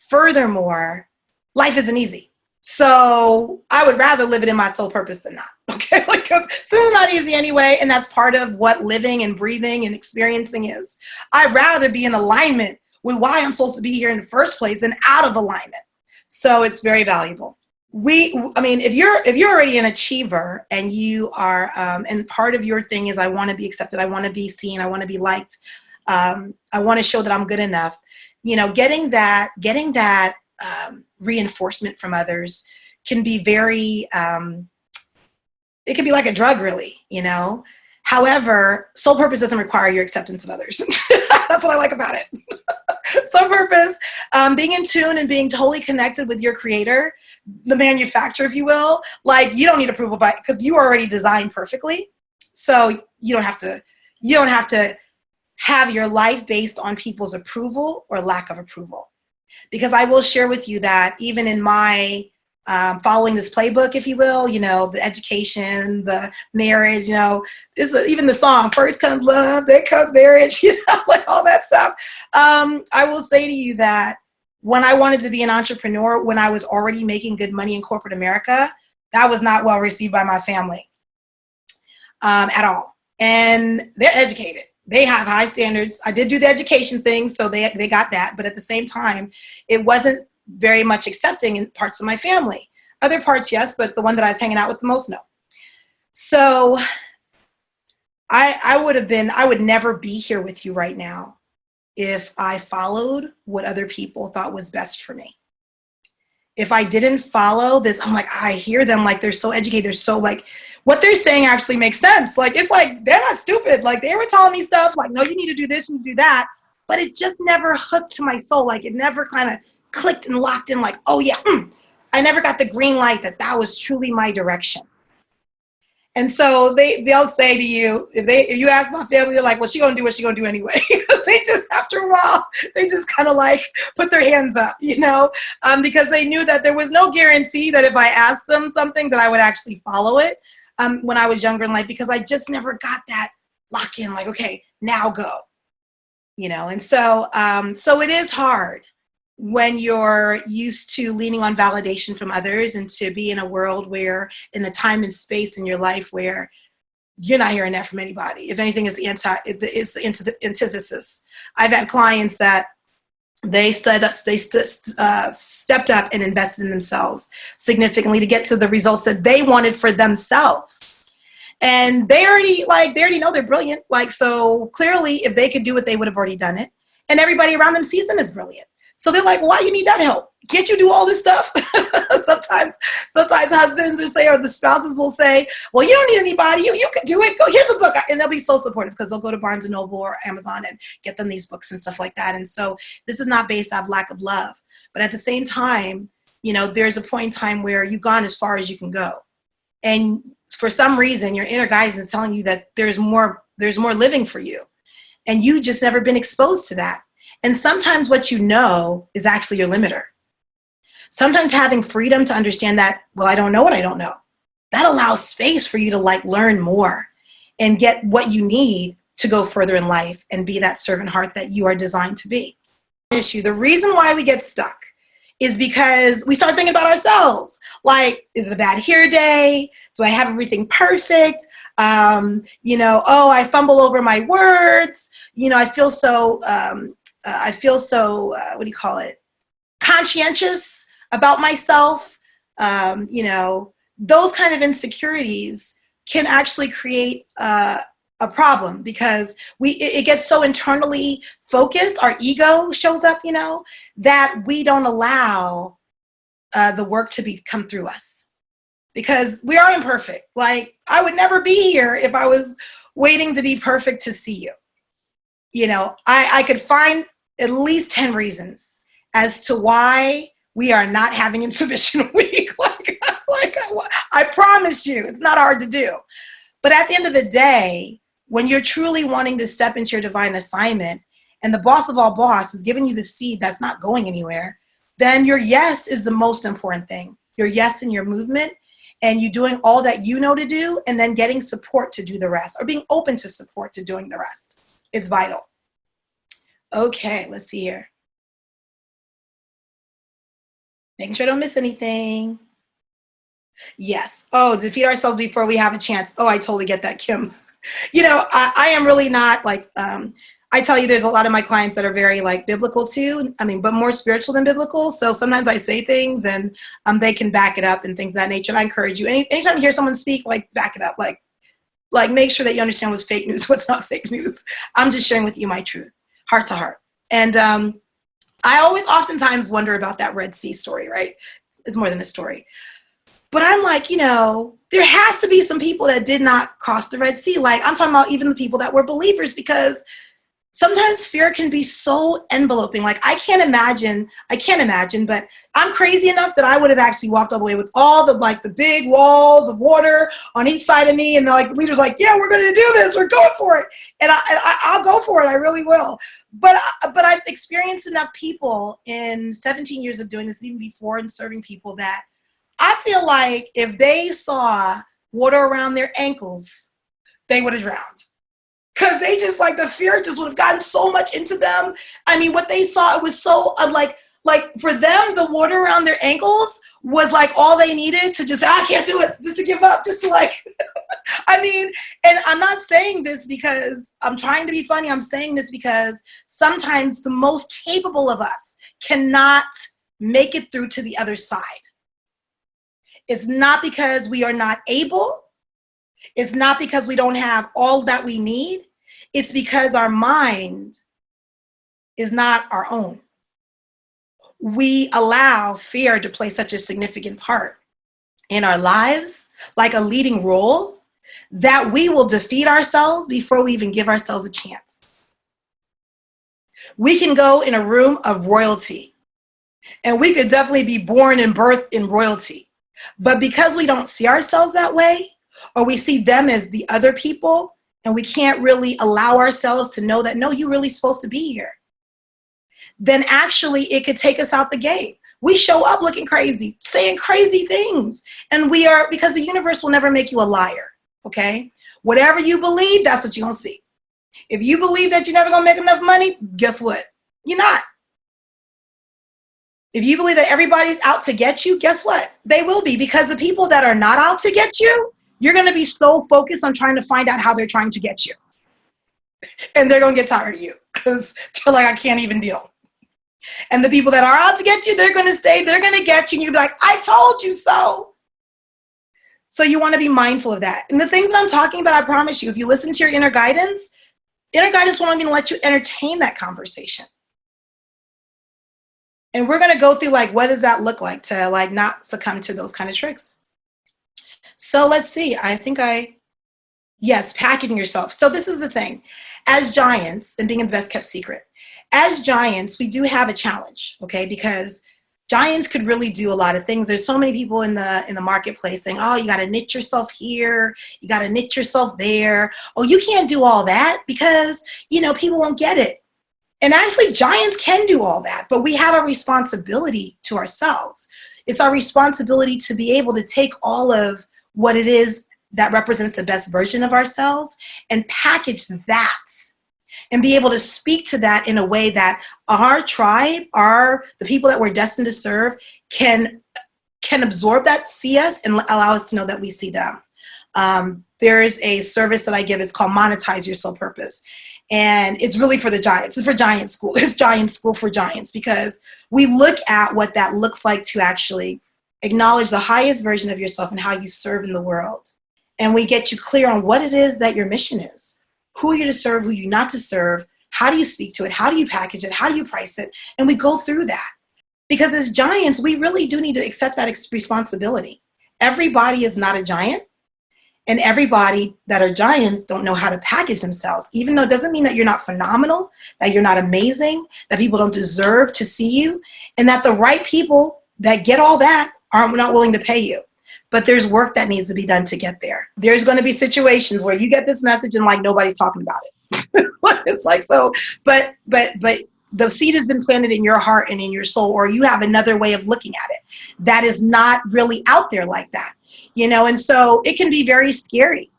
Furthermore, life isn't easy. So I would rather live it in my soul purpose than not. Okay, because it's not easy anyway, and that's part of what living and breathing and experiencing is. I'd rather be in alignment with why I'm supposed to be here in the first place than out of alignment. So it's very valuable. If you're already an achiever and you are, and part of your thing is I want to be accepted, I want to be seen, I want to be liked, I want to show that I'm good enough. You know, getting that reinforcement from others can be very, it can be like a drug, really, you know. However, soul purpose doesn't require your acceptance of others. That's what I like about it. Soul purpose, being in tune and being totally connected with your creator, the manufacturer, if you will, like you don't need approval because you are already designed perfectly. So you don't have to have your life based on people's approval or lack of approval. Because I will share with you that even in my following this playbook, if you will, you know, the education, the marriage, you know, even the song, first comes love, then comes marriage, you know, like all that stuff. I will say to you that when I wanted to be an entrepreneur, when I was already making good money in corporate America, that was not well received by my family at all. And they're educated. They have high standards. I did do the education thing, so they got that. But at the same time, it wasn't very much accepting in parts of my family. Other parts, yes, but the one that I was hanging out with the most, no. So I would never be here with you right now if I followed what other people thought was best for me. If I didn't follow this, I'm like, I hear them like they're so educated. They're so like, what they're saying actually makes sense. Like, it's like, they're not stupid. Like, they were telling me stuff like, no, you need to do this and do that. But it just never hooked to my soul. Like, it never kind of clicked and locked in like, oh yeah, I never got the green light that was truly my direction. And so they'll say to you, if you ask my family, they're like, well, she gonna do what she gonna do anyway. Because they just, after a while, they just kind of like put their hands up, you know, because they knew that there was no guarantee that if I asked them something that I would actually follow it when I was younger in life, because I just never got that lock in, like, okay, now go, you know. And so it is hard when you're used to leaning on validation from others and to be in a world where, in a time and space in your life where you're not hearing that from anybody. If anything, it's the antithesis. I've had clients that they stepped up and invested in themselves significantly to get to the results that they wanted for themselves. And they already know they're brilliant. Like, so clearly if they could do it, they would have already done it. And everybody around them sees them as brilliant. So they're like, why you need that help? Can't you do all this stuff? sometimes husbands or the spouses will say, well, you don't need anybody. You can do it. Go, here's a book. And they'll be so supportive because they'll go to Barnes and Noble or Amazon and get them these books and stuff like that. And so this is not based off lack of love. But at the same time, you know, there's a point in time where you've gone as far as you can go. And for some reason, your inner guidance is telling you that there's more living for you. And you just never been exposed to that. And sometimes what you know is actually your limiter. Sometimes having freedom to understand that, well, I don't know what I don't know. That allows space for you to like learn more and get what you need to go further in life and be that servant heart that you are designed to be. The reason why we get stuck is because we start thinking about ourselves. Like, is it a bad hair day? Do I have everything perfect? You know, oh, I fumble over my words. You know, I feel so conscientious about myself. You know, those kind of insecurities can actually create a problem, because it gets so internally focused, our ego shows up, that we don't allow the work to come through us, because we are imperfect. Like, I would never be here if I was waiting to be perfect to see you. I could find at least 10 reasons as to why we are not having Insubmission Week. like I promise you, it's not hard to do. But at the end of the day, when you're truly wanting to step into your divine assignment, and the boss of all boss is giving you the seed that's not going anywhere, then your yes is the most important thing. Your yes in your movement, and you doing all that you know to do, and then getting support to do the rest, or being open to support to doing the rest. It's vital. Okay, let's see here. Making sure I don't miss anything. Yes. Oh, defeat ourselves before we have a chance. Oh, I totally get that, Kim. I am really not like, I tell you, there's a lot of my clients that are very like biblical too. But more spiritual than biblical. So sometimes I say things and they can back it up and things of that nature. And I encourage you, anytime you hear someone speak, like, back it up, like make sure that you understand what's fake news, what's not fake news. I'm just sharing with you my truth, heart to heart. And I oftentimes wonder about that Red Sea story, right? It's more than a story. But I'm like, there has to be some people that did not cross the Red Sea. Like, I'm talking about even the people that were believers, because sometimes fear can be so enveloping. Like, I can't imagine, but I'm crazy enough that I would have actually walked all the way with all the big walls of water on each side of me. And the leader's like, yeah, we're going to do this. We're going for it. And I'll go for it. I really will. But I've experienced enough people in 17 years of doing this, even before, and serving people, that I feel like if they saw water around their ankles, they would have drowned. Because they just, the fear just would have gotten so much into them. What they saw, it was so, like for them, the water around their ankles was all they needed to just, I can't do it, just to give up, just to and I'm not saying this because I'm trying to be funny. I'm saying this because sometimes the most capable of us cannot make it through to the other side. It's not because we are not able. It's not because we don't have all that we need. It's because our mind is not our own. We allow fear to play such a significant part in our lives, like a leading role, that we will defeat ourselves before we even give ourselves a chance. We can go in a room of royalty, and we could definitely be born and birthed in royalty. But because we don't see ourselves that way, or we see them as the other people, and we can't really allow ourselves to know that, no, you're really supposed to be here, then actually it could take us out the gate. We show up looking crazy, saying crazy things. And because the universe will never make you a liar, okay? Whatever you believe, that's what you're going to see. If you believe that you're never going to make enough money, guess what? You're not. If you believe that everybody's out to get you, guess what? They will be, because the people that are not out to get you, you're going to be so focused on trying to find out how they're trying to get you. And they're going to get tired of you, because they're like, I can't even deal. And the people that are out to get you, they're going to stay, they're going to get you, and you'll be like, I told you so. So you want to be mindful of that. And the things that I'm talking about, I promise you, if you listen to your inner guidance won't even let you entertain that conversation. And we're going to go through what does that look like to not succumb to those kind of tricks. So let's see. Yes, packaging yourself. So this is the thing. As giants, and being the best kept secret, as giants, we do have a challenge, okay? Because giants could really do a lot of things. There's so many people in the marketplace saying, oh, you got to knit yourself here. You got to knit yourself there. Oh, you can't do all that because, people won't get it. And actually, giants can do all that, but we have a responsibility to ourselves. It's our responsibility to be able to take all of what it is that represents the best version of ourselves and package that and be able to speak to that in a way that our tribe, the people that we're destined to serve, can absorb that, see us, and allow us to know that we see them. There is a service that I give. It's called Monetize Your Soul Purpose. And it's really for the giants. It's for giant school. It's giant school for giants, because we look at what that looks like to actually acknowledge the highest version of yourself and how you serve in the world. and we get you clear on what it is that your mission is, who you're to serve, who you're not to serve, how do you speak to it, how do you package it, how do you price it, and we go through that. Because as giants, we really do need to accept that responsibility. Everybody is not a giant, and everybody that are giants don't know how to package themselves, even though it doesn't mean that you're not phenomenal, that you're not amazing, that people don't deserve to see you, and that the right people that get all that are not willing to pay you. But there's work that needs to be done to get there. There's going to be situations where you get this message and like nobody's talking about it. It's like, so, but the seed has been planted in your heart and in your soul, or you have another way of looking at it that is not really out there like that, and so it can be very scary.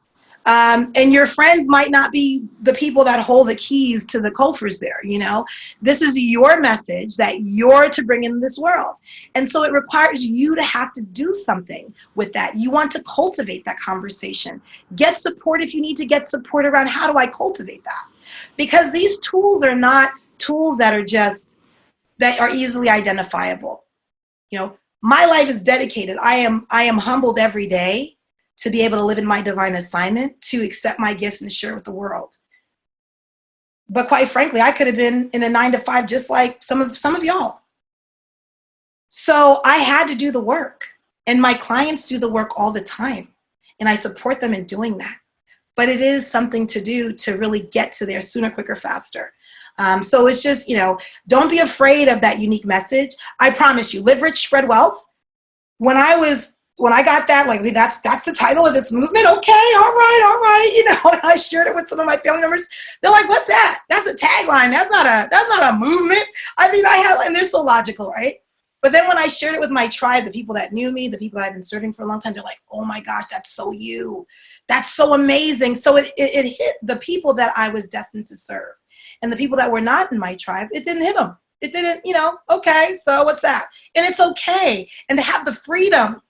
And your friends might not be the people that hold the keys to the coffers there, This is your message that you're to bring in this world. And so it requires you to have to do something with that. You want to cultivate that conversation. Get support if you need to get support around how do I cultivate that? Because these tools are not tools that are easily identifiable. My life is dedicated. I am humbled every day to be able to live in my divine assignment, to accept my gifts and share with the world. But quite frankly, I could have been in a 9-to-5 just like some of y'all. So I had to do the work, and my clients do the work all the time, and I support them in doing that. But it is something to do to really get to there sooner, quicker, faster. So it's just, don't be afraid of that unique message. I promise you, live rich, spread wealth. When I got that, like, that's the title of this movement. Okay, all right. And I shared it with some of my family members. They're like, what's that? That's a tagline. That's not a movement. I mean, and they're so logical, right? But then when I shared it with my tribe, the people that knew me, the people that I've been serving for a long time, they're like, oh my gosh, that's so you. That's so amazing. So it hit the people that I was destined to serve. And the people that were not in my tribe, it didn't hit them. It didn't, okay, so what's that? And it's okay. And to have the freedom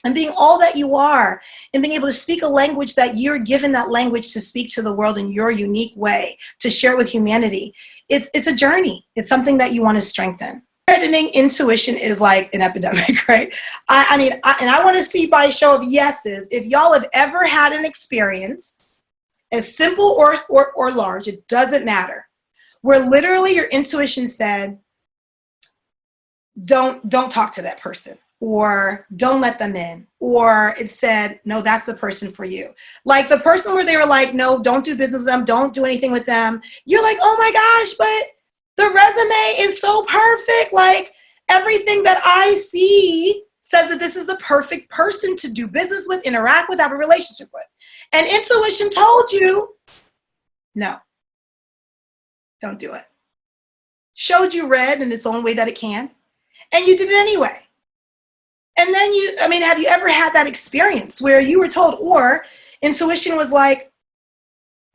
and being all that you are and being able to speak a language that you're given that language to speak to the world in your unique way, to share with humanity. It's a journey. It's something that you want to strengthen. Editing intuition is like an epidemic, right? I want to see by a show of yeses, if y'all have ever had an experience, as simple or large, it doesn't matter, where literally your intuition said, don't talk to that person, or don't let them in, or it said, no, that's the person for you. Like the person where they were like, no, don't do business with them, don't do anything with them. You're like, oh my gosh, but the resume is so perfect. Like everything that I see says that this is the perfect person to do business with, interact with, have a relationship with. And intuition told you, no, don't do it. Showed you red in its own way that it can. And you did it anyway. And then have you ever had that experience where you were told, or intuition was like,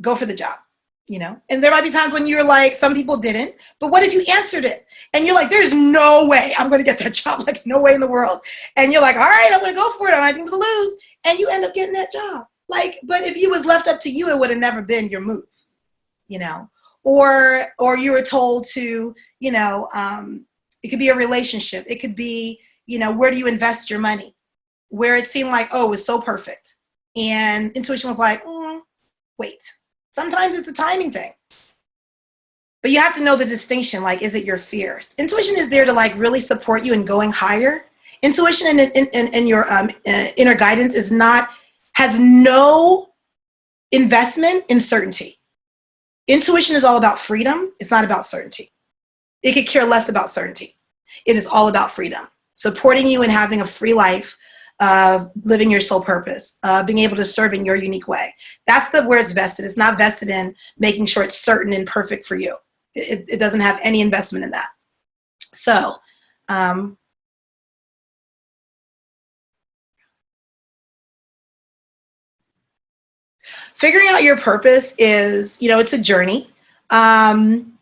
go for the job, And there might be times when you're like, some people didn't, but what if you answered it? And you're like, there's no way I'm going to get that job, like no way in the world. And you're like, all right, I'm going to go for it. I have nothing to lose. And you end up getting that job. Like, but if it was left up to you, it would have never been your move, or you were told to, it could be a relationship. It could be, where do you invest your money? Where it seemed like, oh, it's so perfect. And intuition was like, wait. Sometimes it's a timing thing. But you have to know the distinction. Like, is it your fears? Intuition is there to like really support you in going higher. Intuition and your inner guidance has no investment in certainty. Intuition is all about freedom. It's not about certainty. It could care less about certainty. It is all about freedom, supporting you in having a free life, living your soul purpose, being able to serve in your unique way. That's where it's vested. It's not vested in making sure it's certain and perfect for you. It doesn't have any investment in that. So, figuring out your purpose is, it's a journey. And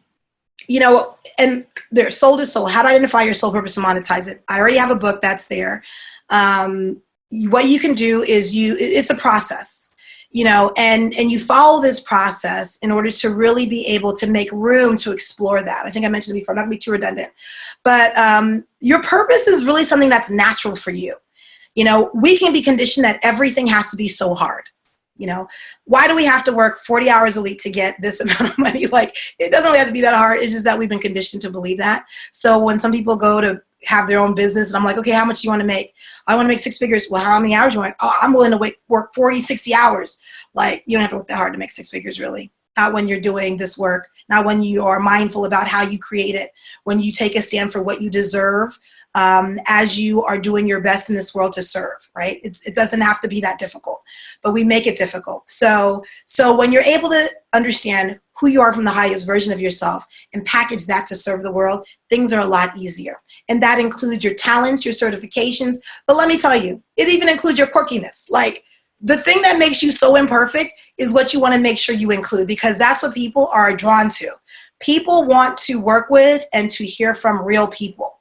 there's soul to soul, how to identify your soul purpose and monetize it. I already have a book that's there. What you can do is it's a process, and you follow this process in order to really be able to make room to explore that. I think I mentioned it before, I'm not gonna be too redundant, but your purpose is really something that's natural for you. We can be conditioned that everything has to be so hard. You know, why do we have to work 40 hours a week to get this amount of money? Like, it doesn't really have to be that hard. It's just that we've been conditioned to believe that. So when some people go to have their own business and I'm like, okay, how much do you want to make? I want to make 6 figures. Well, how many hours do you want? Oh, I'm willing to work 40, 60 hours. Like, you don't have to work that hard to make 6 figures, really. Not when you're doing this work, not when you are mindful about how you create it, when you take a stand for what you deserve, as you are doing your best in this world to serve, right? It doesn't have to be that difficult, but we make it difficult. So when you're able to understand who you are from the highest version of yourself and package that to serve the world, things are a lot easier. And that includes your talents, your certifications. But let me tell you, it even includes your quirkiness. Like, the thing that makes you so imperfect is what you want to make sure you include, because that's what people are drawn to. People want to work with and to hear from real people.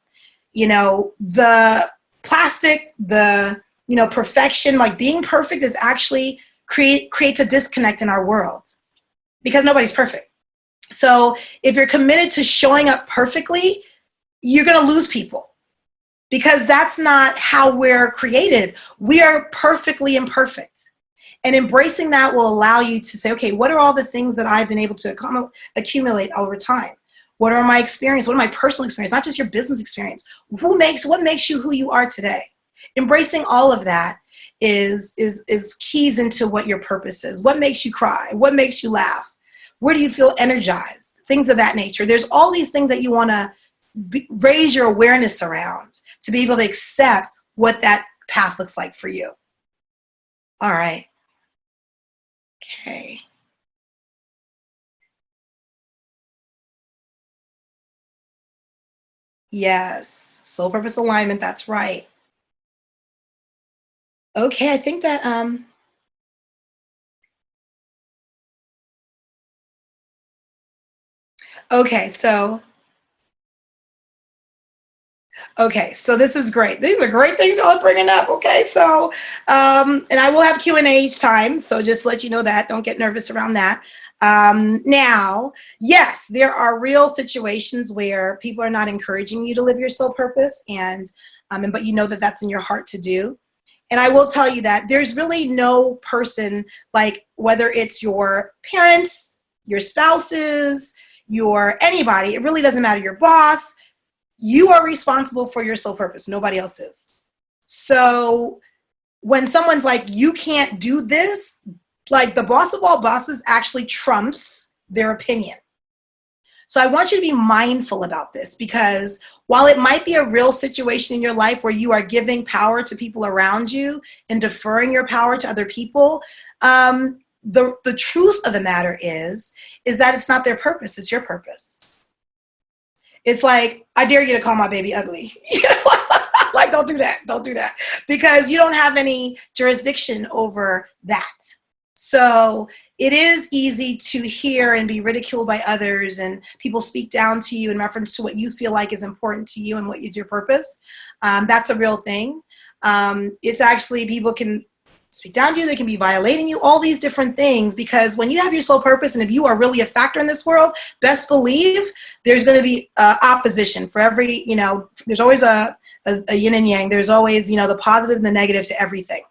You know, the plastic, the, you know, perfection, like being perfect is actually creates a disconnect in our world because nobody's perfect. So if you're committed to showing up perfectly, you're going to lose people because that's not how we're created. We are perfectly imperfect. And embracing that will allow you to say, okay, what are all the things that I've been able to accumulate over time? What are my experience? What are my personal experience? Not just your business experience. What makes you who you are today? Embracing all of that is keys into what your purpose is. What makes you cry? What makes you laugh? Where do you feel energized? Things of that nature. There's all these things that you want to raise your awareness around to be able to accept what that path looks like for you. All right. Okay. Yes. Soul purpose alignment. That's right. Okay. I think that, okay. So this is great. These are great things y'all are bringing up. Okay. So, and I will have Q&A each time. So just let you know that. Don't get nervous around that. Now, yes, there are real situations where people are not encouraging you to live your soul purpose, but you know that that's in your heart to do. And I will tell you that there's really no person, like whether it's your parents, your spouses, your anybody, it really doesn't matter, your boss, you are responsible for your soul purpose. Nobody else is. So when someone's like, you can't do this, like the boss of all bosses actually trumps their opinion. So I want you to be mindful about this, because while it might be a real situation in your life where you are giving power to people around you and deferring your power to other people, the truth of the matter is that it's not their purpose, it's your purpose. It's like, I dare you to call my baby ugly. Like, don't do that, because you don't have any jurisdiction over that. So it is easy to hear and be ridiculed by others, and people speak down to you in reference to what you feel like is important to you and what is your purpose. That's a real thing. It's actually, people can speak down to you, they can be violating you, all these different things, because when you have your soul purpose and if you are really a factor in this world, best believe there's going to be opposition for every, there's always a yin and yang. There's always, the positive and the negative to everything.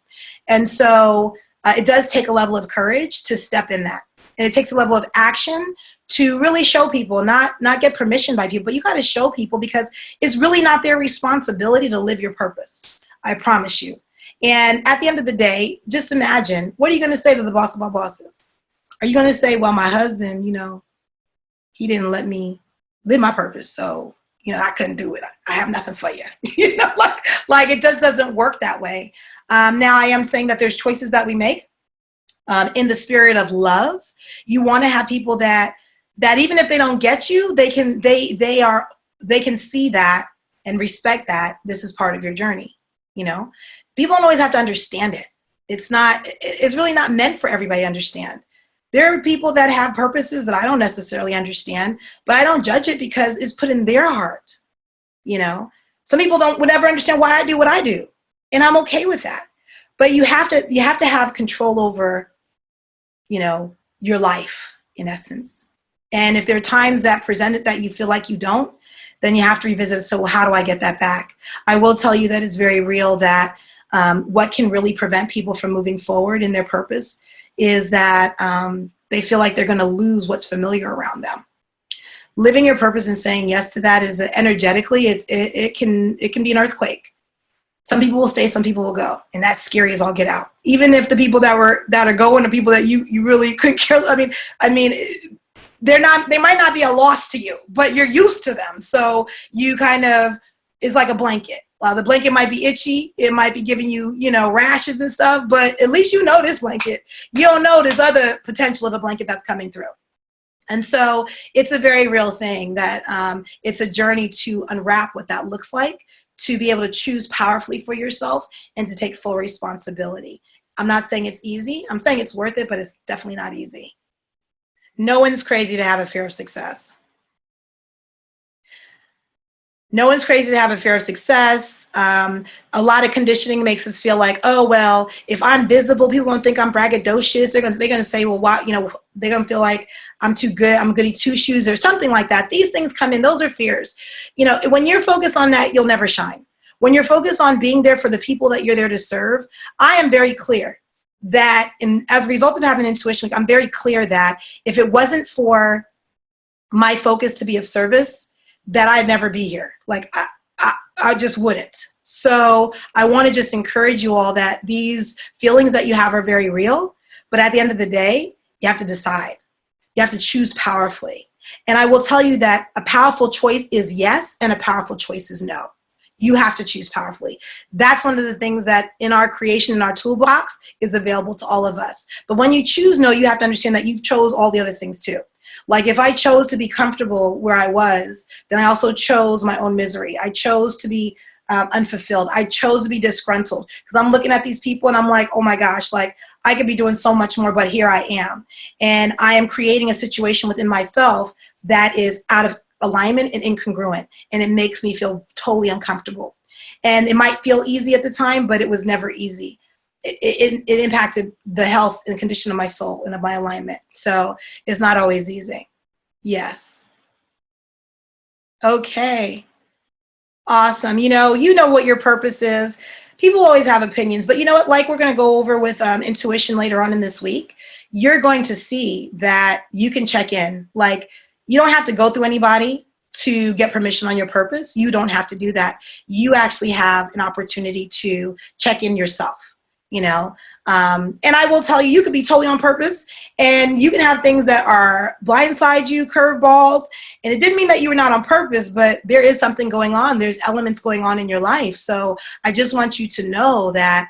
And so it does take a level of courage to step in that. And it takes a level of action to really show people, not get permission by people, but you got to show people, because it's really not their responsibility to live your purpose. I promise you. And at the end of the day, just imagine, what are you going to say to the boss of all bosses? Are you going to say, well, my husband, he didn't let me live my purpose, so, I couldn't do it. I have nothing for you. Like it just doesn't work that way. Now, I am saying that there's choices that we make in the spirit of love. You want to have people that even if they don't get you, they can see that and respect that this is part of your journey. People don't always have to understand it. It's really not meant for everybody to understand. There are people that have purposes that I don't necessarily understand, but I don't judge it because it's put in their heart. Some people would never understand why I do what I do, and I'm okay with that. But you have to have control over, your life in essence. And if there are times that present it that you feel like you don't, then you have to revisit. So how do I get that back? I will tell you that it's very real that what can really prevent people from moving forward in their purpose is that they feel like they're going to lose what's familiar around them. Living your purpose and saying yes to that is energetically, it can be an earthquake. Some people will stay, some people will go, and that's scary as all get out. Even if the people that are going are people that you really couldn't care. I mean, they might not be a loss to you, but you're used to them, so you kind of, it's like a blanket. The blanket might be itchy, it might be giving you, rashes and stuff, but at least you know this blanket. You don't know this other potential of a blanket that's coming through. And so it's a very real thing that it's a journey to unwrap what that looks like, to be able to choose powerfully for yourself and to take full responsibility. I'm not saying it's easy. I'm saying it's worth it, but it's definitely not easy. No one's crazy to have a fear of success. No one's crazy to have a fear of success. A lot of conditioning makes us feel like, oh, well, if I'm visible, people won't think I'm braggadocious. They're gonna say, well, why, they're gonna feel like I'm too good, I'm goody two shoes or something like that. These things come in, those are fears. When you're focused on that, you'll never shine. When you're focused on being there for the people that you're there to serve, I am very clear that, as a result of having intuition, I'm very clear that if it wasn't for my focus to be of service, that I'd never be here. Like I just wouldn't. So I want to just encourage you all that these feelings that you have are very real, but at the end of the day, you have to decide. You have to choose powerfully. And I will tell you that a powerful choice is yes, and a powerful choice is no. You have to choose powerfully. That's one of the things that in our creation, in our toolbox, is available to all of us. But when you choose no, you have to understand that you chose all the other things too. Like if I chose to be comfortable where I was, then I also chose my own misery. I chose to be unfulfilled. I chose to be disgruntled because I'm looking at these people and I'm like, oh my gosh, like I could be doing so much more, but here I am. And I am creating a situation within myself that is out of alignment and incongruent. And it makes me feel totally uncomfortable. And it might feel easy at the time, but it was never easy. It impacted the health and condition of my soul and of my alignment. So it's not always easy. Yes. Okay. Awesome. You know what your purpose is. People always have opinions, but you know what? Like we're going to go over with intuition later on in this week, you're going to see that you can check in. Like you don't have to go through anybody to get permission on your purpose. You don't have to do that. You actually have an opportunity to check in yourself. And I will tell you, you could be totally on purpose and you can have things that are blindside you, curveballs. And it didn't mean that you were not on purpose, but there is something going on. There's elements going on in your life. So I just want you to know that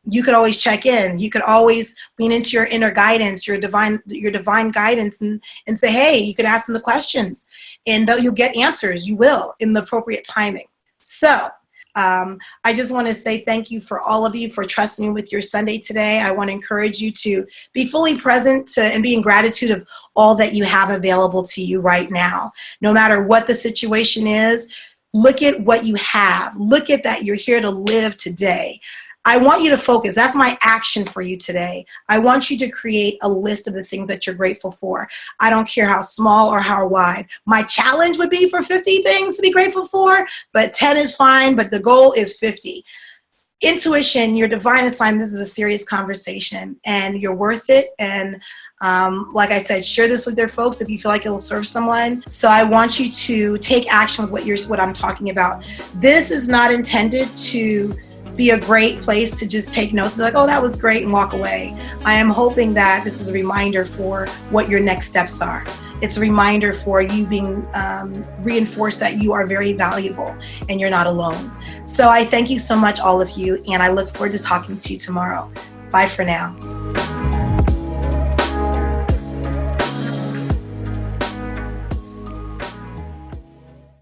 you could always check in. You could always lean into your inner guidance, your divine guidance and say, hey, you could ask them the questions and you'll get answers. You will in the appropriate timing. So I just want to say thank you for all of you for trusting me with your Sunday today. I want to encourage you to be fully present and be in gratitude of all that you have available to you right now. No matter what the situation is, look at what you have. Look at that you're here to live today. I want you to focus. That's my action for you today. I want you to create a list of the things that you're grateful for. I don't care how small or how wide. My challenge would be for 50 things to be grateful for, but 10 is fine, but the goal is 50. Intuition, your divine assignment, this is a serious conversation and you're worth it. And like I said, share this with your folks if you feel like it will serve someone. So I want you to take action with what I'm talking about. This is not intended to be a great place to just take notes and be like, oh, that was great, and walk away. I am hoping that this is a reminder for what your next steps are. It's a reminder for you being reinforced that you are very valuable and you're not alone. So I thank you so much, all of you, and I look forward to talking to you tomorrow. Bye for now.